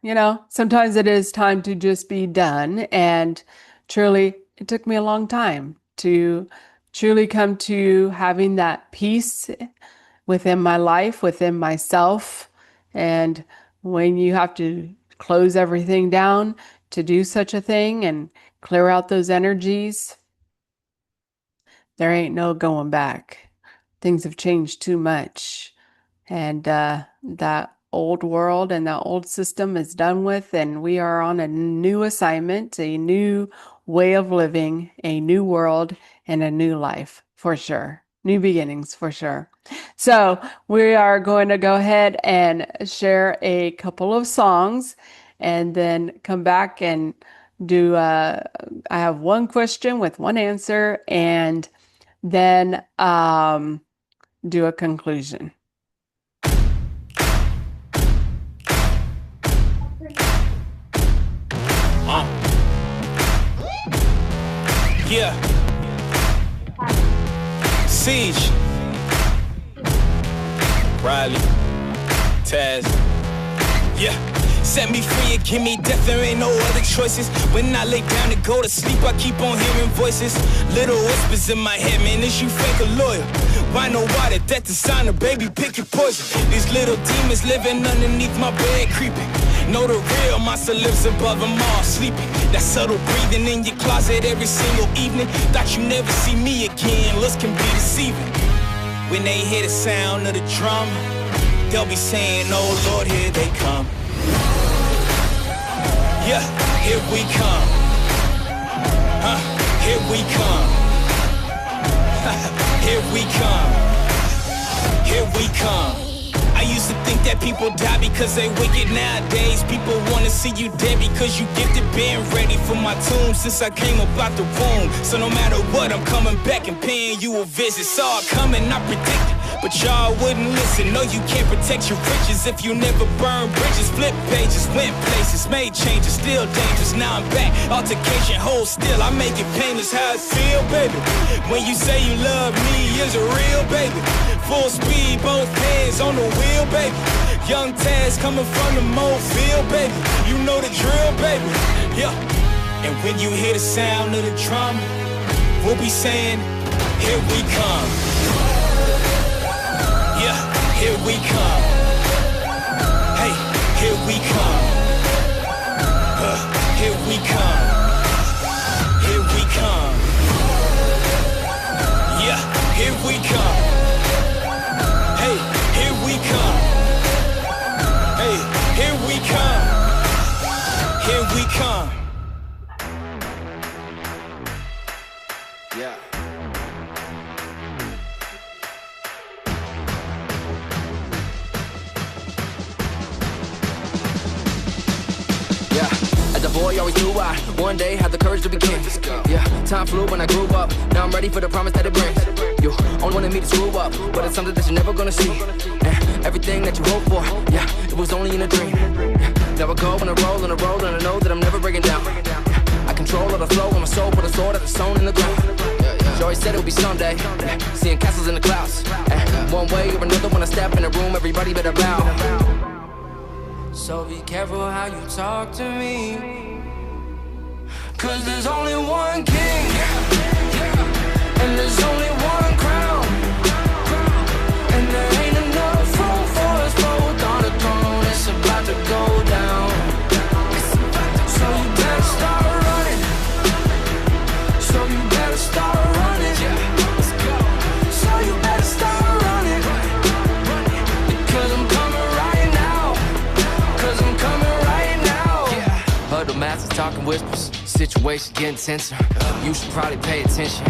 Sometimes it is time to just be done. And truly, it took me a long time to truly come to having that peace within my life, within myself. And when you have to close everything down, to do such a thing and clear out those energies, there ain't no going back. Things have changed too much. And that old world and that old system is done with, and we are on a new assignment, a new way of living, a new world, and a new life for sure. New beginnings for sure. So we are going to go ahead and share a couple of songs and then come back and do, I have one question with one answer, and then do a conclusion. Yeah. Siege. Riley. Taz. Yeah. Set me free and give me death, there ain't no other choices. When I lay down to go to sleep, I keep on hearing voices. Little whispers in my head, man, is you fake or loyal? Why no water, that designer, baby, pick your poison. These little demons living underneath my bed, creeping. Know the real monster lives above them all, sleeping. That subtle breathing in your closet every single evening. Thought you never see me again, looks can be deceiving. When they hear the sound of the drum, they'll be saying, oh Lord, here they come. Yeah, here we come. Here we come. Here we come. Here we come. I used to think that people die because they wicked. Nowadays people wanna see you dead because you gifted. Been ready for my tomb since I came up out the womb. So no matter what, I'm coming back and paying you a visit. Saw it coming, I predicted, but y'all wouldn't listen. No, you can't protect your riches if you never burn bridges. Flip pages, went places, made changes, still dangerous. Now I'm back, altercation, hold still. I make it painless how it feel, baby. When you say you love me, is it real, baby? Full speed, both hands on the wheel, baby. Young Taz coming from the Mobile, baby. You know the drill, baby. Yeah. And when you hear the sound of the drum, we'll be saying, here we come. Yeah, here we come. Hey, here we come. Here we come. Here we come. Yeah, here we come. Hey, here we come. Hey, here we come. Here we come. Yeah. As a boy, always knew I one day had the courage to begin. Yeah, time flew when I grew up. Now I'm ready for the promise that it brings. You only wanted me to screw up, but it's something that you're never gonna see. And everything that you hope for, yeah, it was only in a dream. Yeah, now I go on a roll, and I know that I'm never breaking down. I control all the flow in my soul, put a sword that is sewn in the ground. She always said it would be someday, seeing castles in the clouds. One way or another, when I step in the room, everybody better bow. So be careful how you talk to me, 'cause there's only one king, and there's only one crown, and there ain't enough room for us both on the throne. It's about to go down, so you better start running. So you better start running. So you better start running, because I'm coming right now. Cause I'm coming right now. Huddle masses talking whispers, situation getting tenser. You should probably pay attention.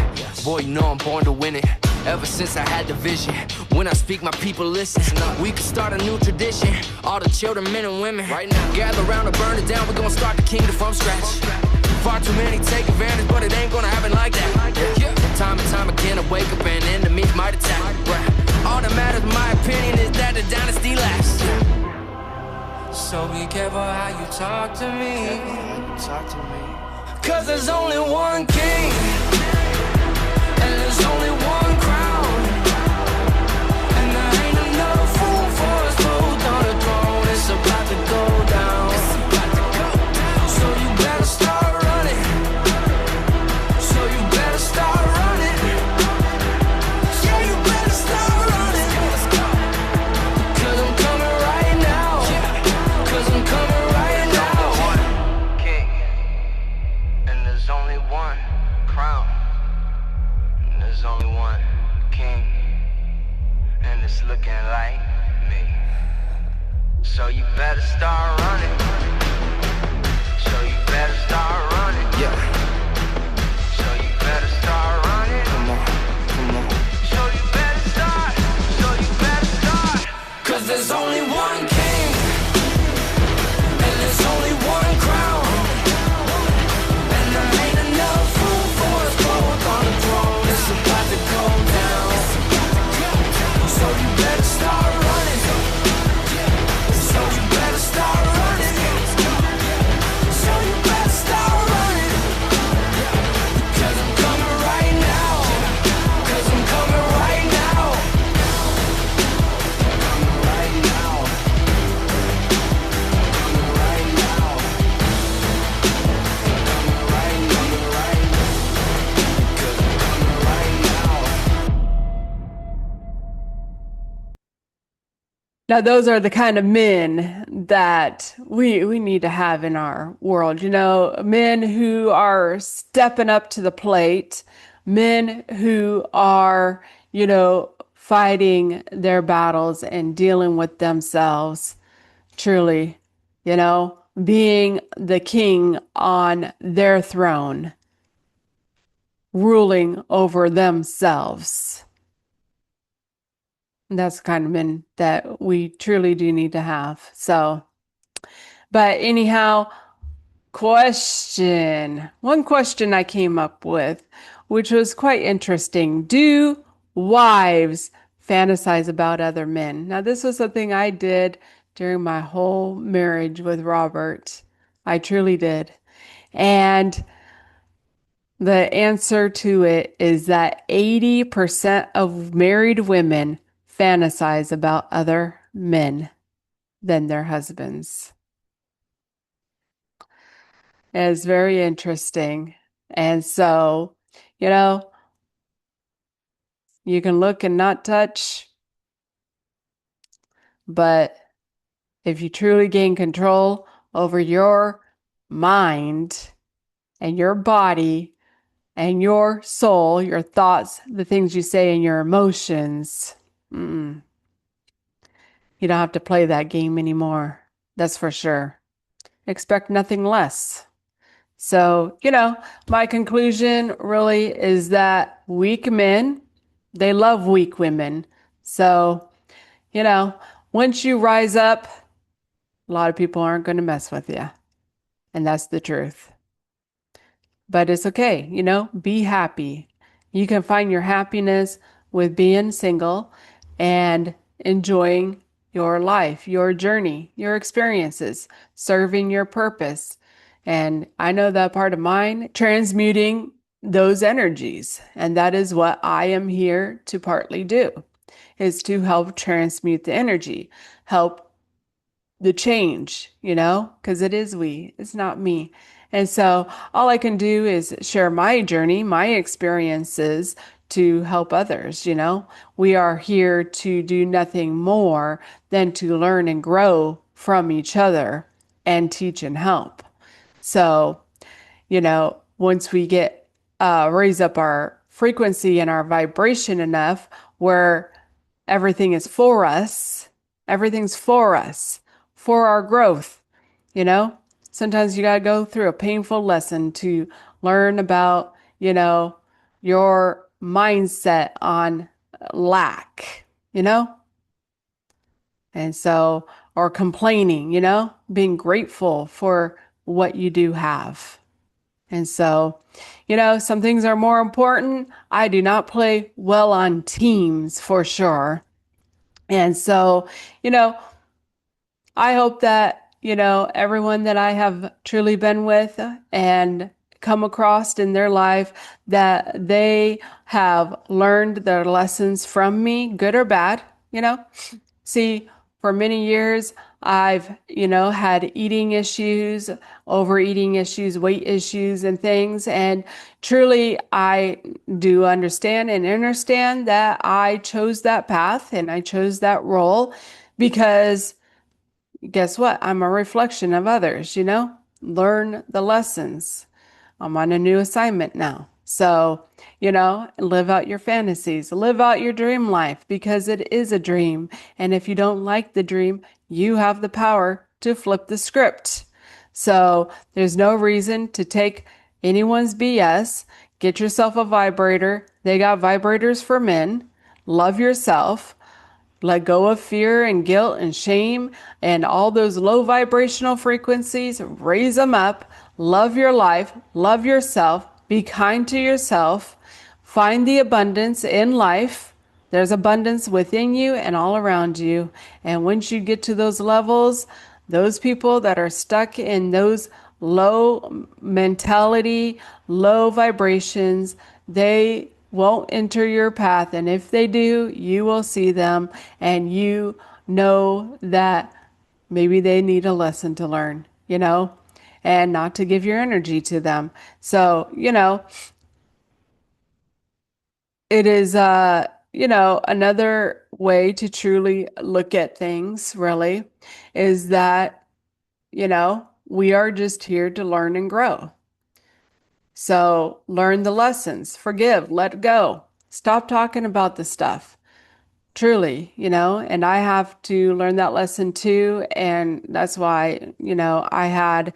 Boy, you know I'm born to win it. Ever since I had the vision, when I speak, my people listen. We could start a new tradition. All the children, men and women, right now, gather around and burn it down. We're gonna start the kingdom from scratch. Far too many take advantage, but it ain't gonna happen like that. Time and time again, I wake up and enemies might attack. All that matters, in my opinion, is that the dynasty lasts. So be careful how you talk to me, 'cause there's only one king, and there's only one crown, and there ain't enough room for us both on the throne. It's about to go down, so you better start running. So you better start running. So you better start running, 'cause I'm coming right now. 'Cause I'm coming right now. King. that's looking like me. So you better start running. So you better start running. Yeah. So you better start running. Come on, come on. So you better start. So you better start. 'Cause there's only one king, and there's only one crown, and there ain't enough room for us both on the throne. It's about to go down. So you better start running. So you better start running. So you better start running. 'Cause I'm coming right now. 'Cause I'm coming right now. Coming right now. Coming right now. Coming right now. 'Cause I'm coming right now. Now, those are the kind of men that we need to have in our world. You know, men who are stepping up to the plate, men who are, you know, fighting their battles and dealing with themselves, truly, you know, being the king on their throne, ruling over themselves. And that's the kind of men that we truly do need to have. So, but anyhow, one question I came up with, which was quite interesting. Do wives fantasize about other men? Now, this was something I did during my whole marriage with Robert. I truly did. And the answer to it is that 80% of married women fantasize about other men than their husbands. It's very interesting. And so, you know, you can look and not touch, but if you truly gain control over your mind and your body and your soul, your thoughts, the things you say, and your emotions, you don't have to play that game anymore. That's for sure. Expect nothing less. So, you know, my conclusion really is that weak men, they love weak women. So, you know, once you rise up, a lot of people aren't going to mess with you. And that's the truth. But it's okay, you know, be happy. You can find your happiness with being single and enjoying your life, your journey, your experiences, serving your purpose. And I know that part of mine, transmuting those energies. And that is what I am here to partly do, is to help transmute the energy, help the change, you know, because it is we, it's not me. And so all I can do is share my journey, my experiences to help others, you know. We are here to do nothing more than to learn and grow from each other and teach and help. So, you know, once we get raise up our frequency and our vibration enough where everything is for us, everything's for us, for our growth, you know. Sometimes you got to go through a painful lesson to learn about, you know, your mindset on lack, you know. And so, or complaining, you know, being grateful for what you do have. And so, you know, some things are more important. I do not play well on teams for sure. And so, you know, I hope that, you know, everyone that I have truly been with and come across in their life, that they have learned their lessons from me, good or bad, you know. See, for many years, I've, you know, had eating issues, overeating issues, weight issues, and things. And truly, I do understand that I chose that path and I chose that role because guess what? I'm a reflection of others, you know? Learn the lessons. I'm on a new assignment now. So, live out your fantasies, live out your dream life because it is a dream. And if you don't like the dream, you have the power to flip the script. So there's no reason to take anyone's BS. Get yourself a vibrator. They got vibrators for men. Love yourself. Let go of fear and guilt and shame and all those low vibrational frequencies. Raise them up. Love your life. Love yourself. Be kind to yourself. Find the abundance in life. There's abundance within you and all around you. And once you get to those levels, those people that are stuck in those low mentality, low vibrations, they won't enter your path. And if they do, you will see them and you know that maybe they need a lesson to learn, and not to give your energy to them. So, it is, another way to truly look at things, really, is that, we are just here to learn and grow. So learn the lessons, forgive, let go, stop talking about the stuff. Truly, and I have to learn that lesson too. And that's why, I had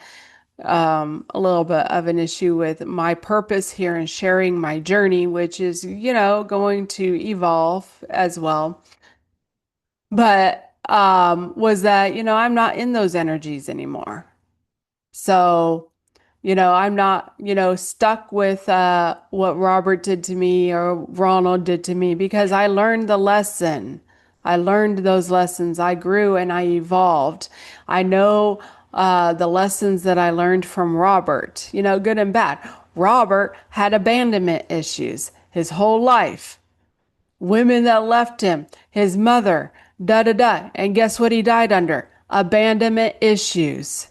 a little bit of an issue with my purpose here and sharing my journey, which is, going to evolve as well. But was that, I'm not in those energies anymore. So, I'm not, stuck with what Robert did to me or Ronald did to me because I learned the lesson. I learned those lessons. I grew and I evolved. I know the lessons that I learned from Robert, good and bad. Robert had abandonment issues his whole life. Women that left him, his mother, da da da. And guess what he died under? Abandonment issues.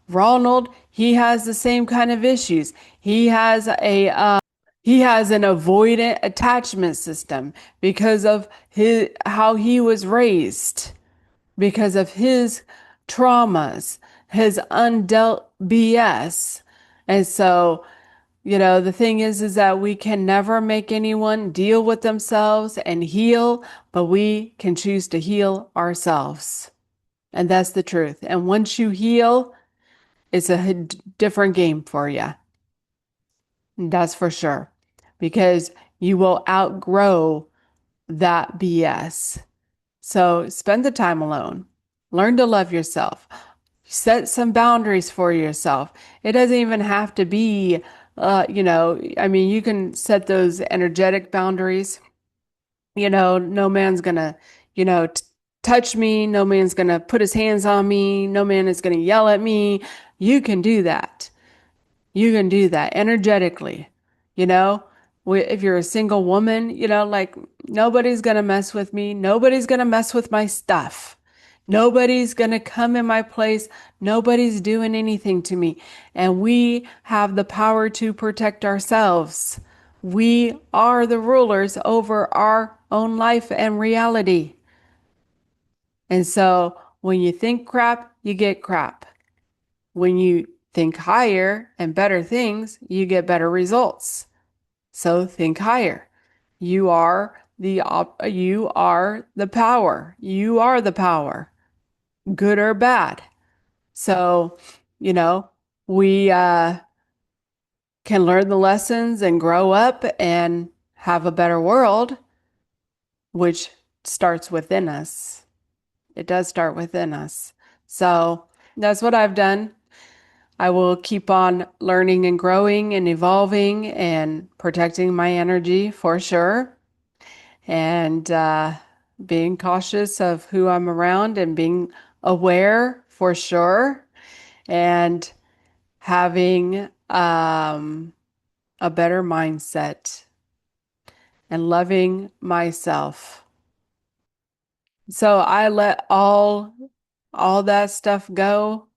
Ronald, he has the same kind of issues. He has an avoidant attachment system because of how he was raised, because of his traumas, his undealt BS. And so, the thing is that we can never make anyone deal with themselves and heal, but we can choose to heal ourselves. And that's the truth. And once you heal, it's a different game for you. That's for sure. Because you will outgrow that BS. So spend the time alone. Learn to love yourself. Set some boundaries for yourself. It doesn't even have to be, you can set those energetic boundaries. No man's gonna, touch me. No man's gonna put his hands on me. No man is gonna yell at me. You can do that. You can do that energetically. If you're a single woman, nobody's gonna mess with me. Nobody's gonna mess with my stuff. Nobody's going to come in my place. Nobody's doing anything to me. And we have the power to protect ourselves. We are the rulers over our own life and reality. And so when you think crap, you get crap. When you think higher and better things, you get better results. So think higher. You are the power. You are the power. Good or bad. So, we can learn the lessons and grow up and have a better world, which starts within us. It does start within us. So that's what I've done. I will keep on learning and growing and evolving and protecting my energy for sure. And being cautious of who I'm around and being aware for sure, and having a better mindset and loving myself. So I let all that stuff go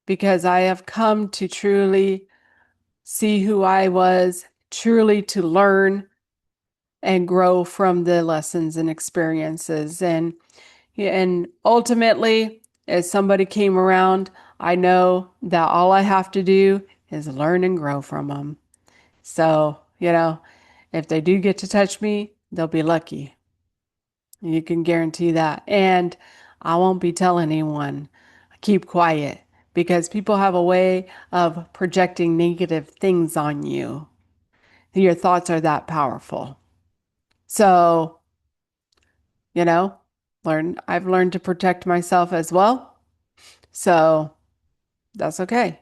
because I have come to truly see who I was, truly to learn and grow from the lessons and experiences. And ultimately, as somebody came around, I know that all I have to do is learn and grow from them. So if they do get to touch me, they'll be lucky. You can guarantee that. And I won't be telling anyone. Keep quiet, because people have a way of projecting negative things on you. Your thoughts are that powerful. So, I've learned to protect myself as well. So that's okay.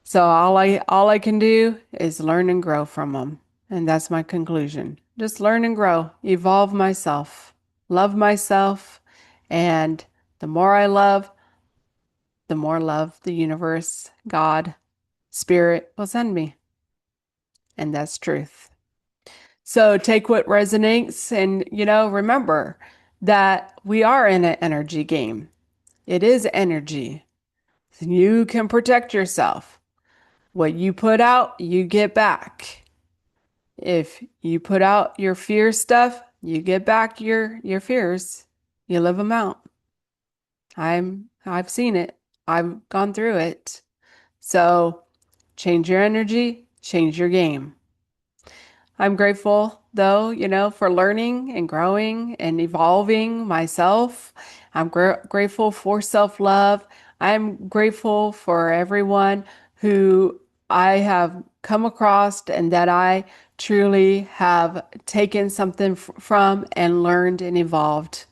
So all I can do is learn and grow from them. And that's my conclusion. Just learn and grow, evolve myself, love myself. And the more I love, the more love the universe, God, spirit will send me. And that's truth. So take what resonates, and, remember that we are in an energy game. It is energy. You can protect yourself. What you put out, you get back. If you put out your fear stuff, you get back your fears. You live them out. I've seen it. I've gone through it. So change your energy, change your game. I'm grateful, though, for learning and growing and evolving myself. I'm grateful for self-love. I'm grateful for everyone who I have come across and that I truly have taken something from and learned and evolved.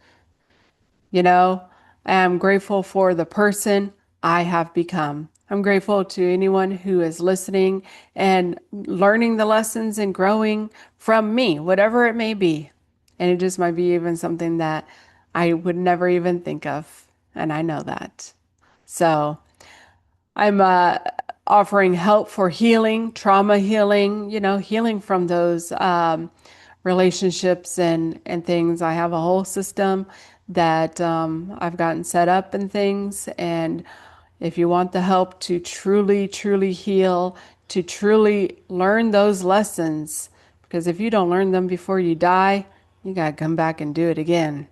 I'm grateful for the person I have become. I'm grateful to anyone who is listening and learning the lessons and growing from me, whatever it may be. And it just might be even something that I would never even think of. And I know that. So I'm offering help for healing, trauma healing, healing from those relationships and things. I have a whole system that I've gotten set up and things. And if you want the help to truly, truly heal, to truly learn those lessons, because if you don't learn them before you die, you got to come back and do it again.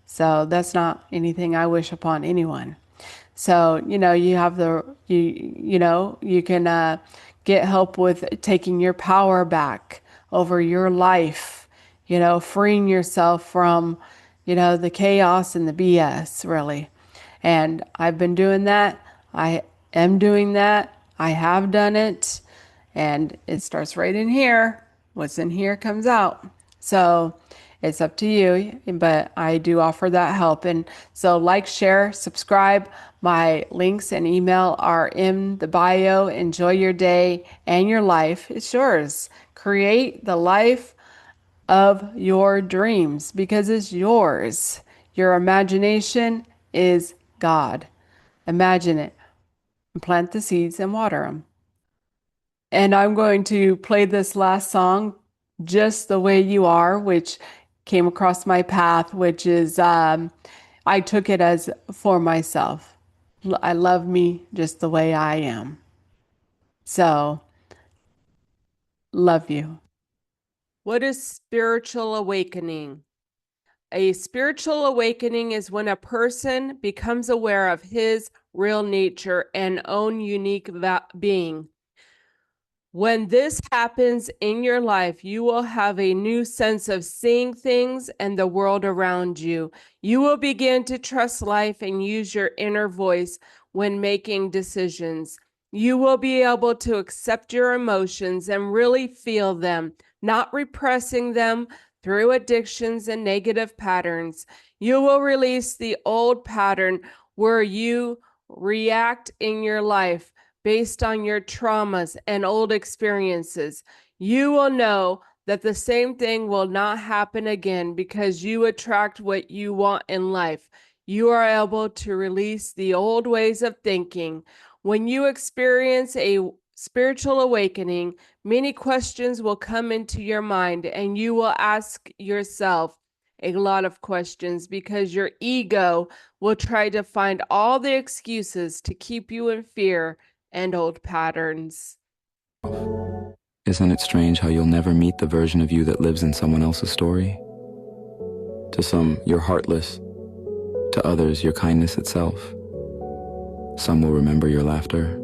So that's not anything I wish upon anyone. So, you have you can get help with taking your power back over your life, freeing yourself from, the chaos and the BS, really. And I've been doing that. I am doing that. I have done it. And it starts right in here. What's in here comes out. So it's up to you, but I do offer that help. And so like, share, subscribe. My links and email are in the bio. Enjoy your day and your life. It's yours. Create the life of your dreams because it's yours. Your imagination is God. Imagine it. Plant the seeds and water them. And I'm going to play this last song, Just the Way You Are, which came across my path, which is, I took it as for myself. I love me just the way I am. So, love you. What is spiritual awakening? A spiritual awakening is when a person becomes aware of his real nature and own unique being. When this happens in your life, you will have a new sense of seeing things and the world around you. You will begin to trust life and use your inner voice when making decisions. You will be able to accept your emotions and really feel them, not repressing them through addictions and negative patterns. You will release the old pattern where you react in your life based on your traumas and old experiences. You will know that the same thing will not happen again because you attract what you want in life. You are able to release the old ways of thinking. When you experience a spiritual awakening, many questions will come into your mind and you will ask yourself a lot of questions because your ego will try to find all the excuses to keep you in fear and old patterns. Isn't it strange how you'll never meet the version of you that lives in someone else's story? To some, you're heartless. To others, you're kindness itself. Some will remember your laughter.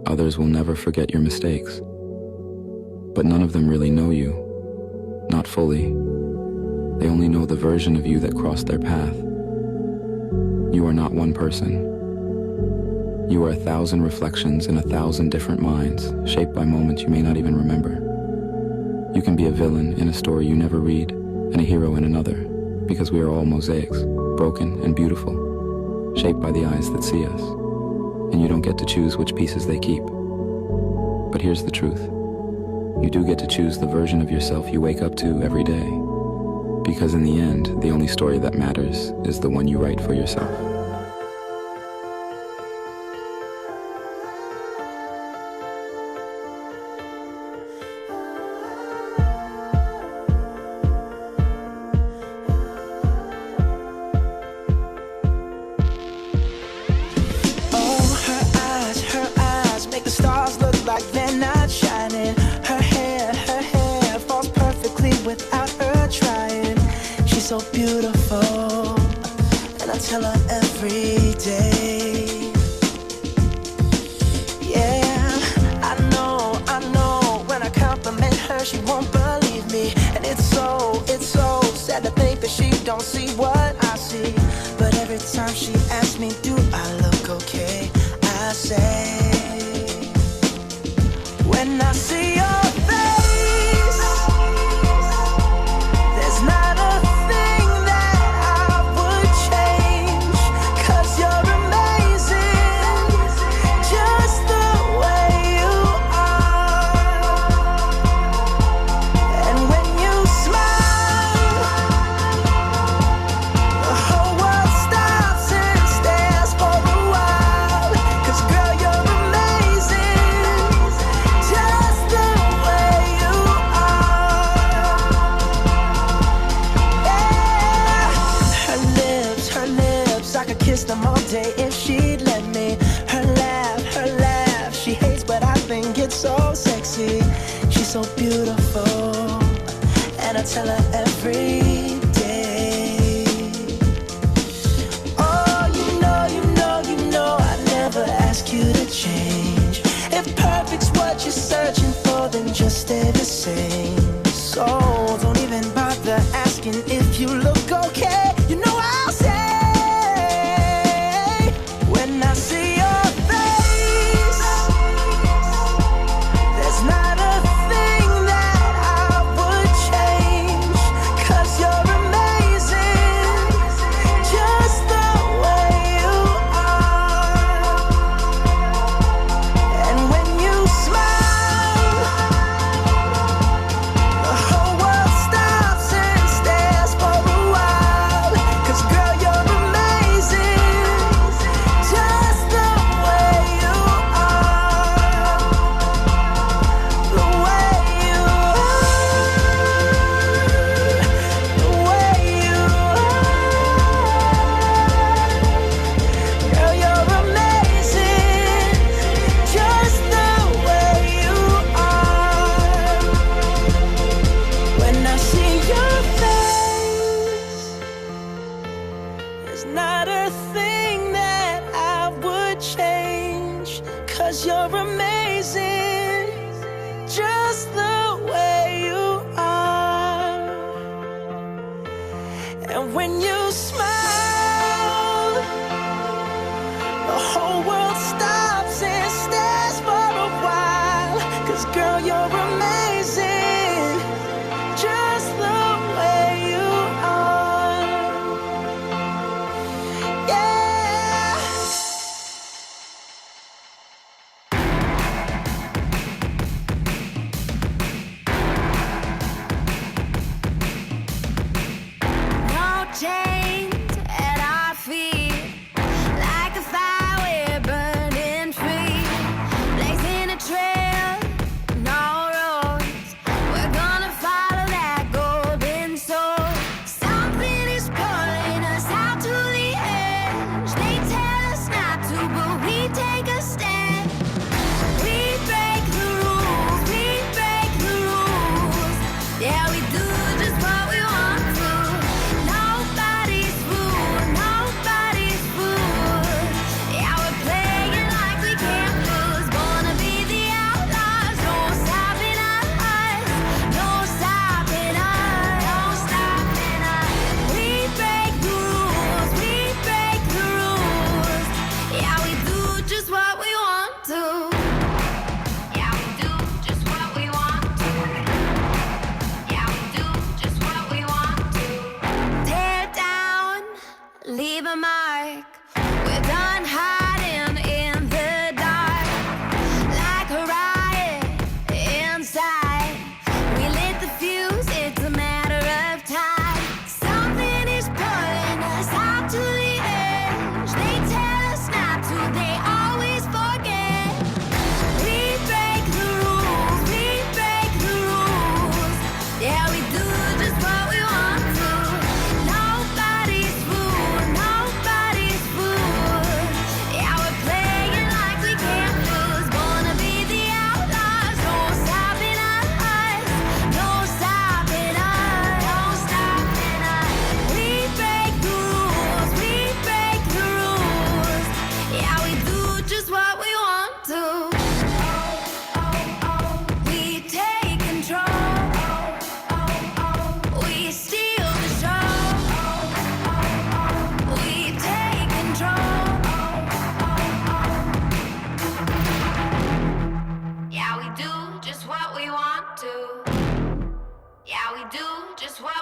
Others will never forget your mistakes. But none of them really know you. Not fully. They only know the version of you that crossed their path. You are not one person. You are 1,000 reflections in 1,000 different minds, shaped by moments you may not even remember. You can be a villain in a story you never read, and a hero in another, because we are all mosaics, broken and beautiful, shaped by the eyes that see us. And you don't get to choose which pieces they keep. But here's the truth. You do get to choose the version of yourself you wake up to every day. Because in the end, the only story that matters is the one you write for yourself. So beautiful, and I tell her every day. Yeah, I know, when I compliment her, she won't believe me. And it's so sad to think that she don't see what I see. But every time she asks me, do I look okay? I say, when I see your face, there's not a them all day if she'd let me. Her laugh, she hates, but I think it's so sexy. She's so beautiful, and I tell her every day. Oh, you know, I never ask you to change. If perfect's what you're searching for, then just stay the same. So don't even bother asking if you look okay. You know I'll say, when I see your face, there's not a thing that I would change, 'cause you're amazing, just the way you are. And when you smile, the whole world stops and stares for a while, 'cause girl, you're amazing, just the way you are, the way you are, the way you are. Girl, you're amazing, just the way you are. When I see your face, there's not a thing that I would change, 'cause you're amazing, just the way you are. And when you smile, the whole world stops and stares for a while, 'cause girl, you're amazing, just the way you are. Yeah. No chains at our feet, like a fire we're burning.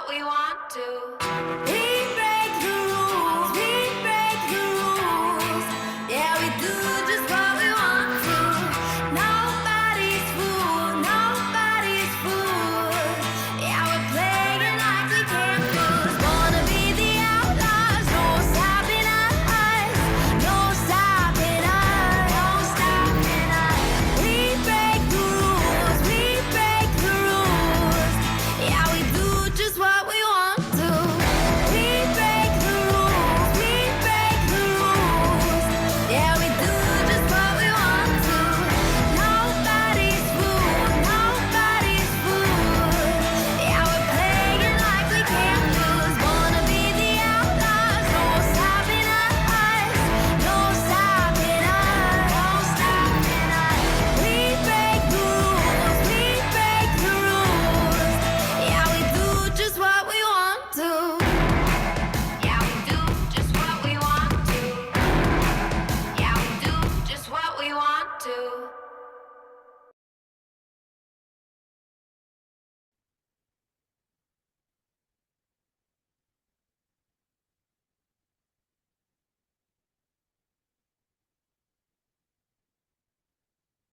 what we want to. We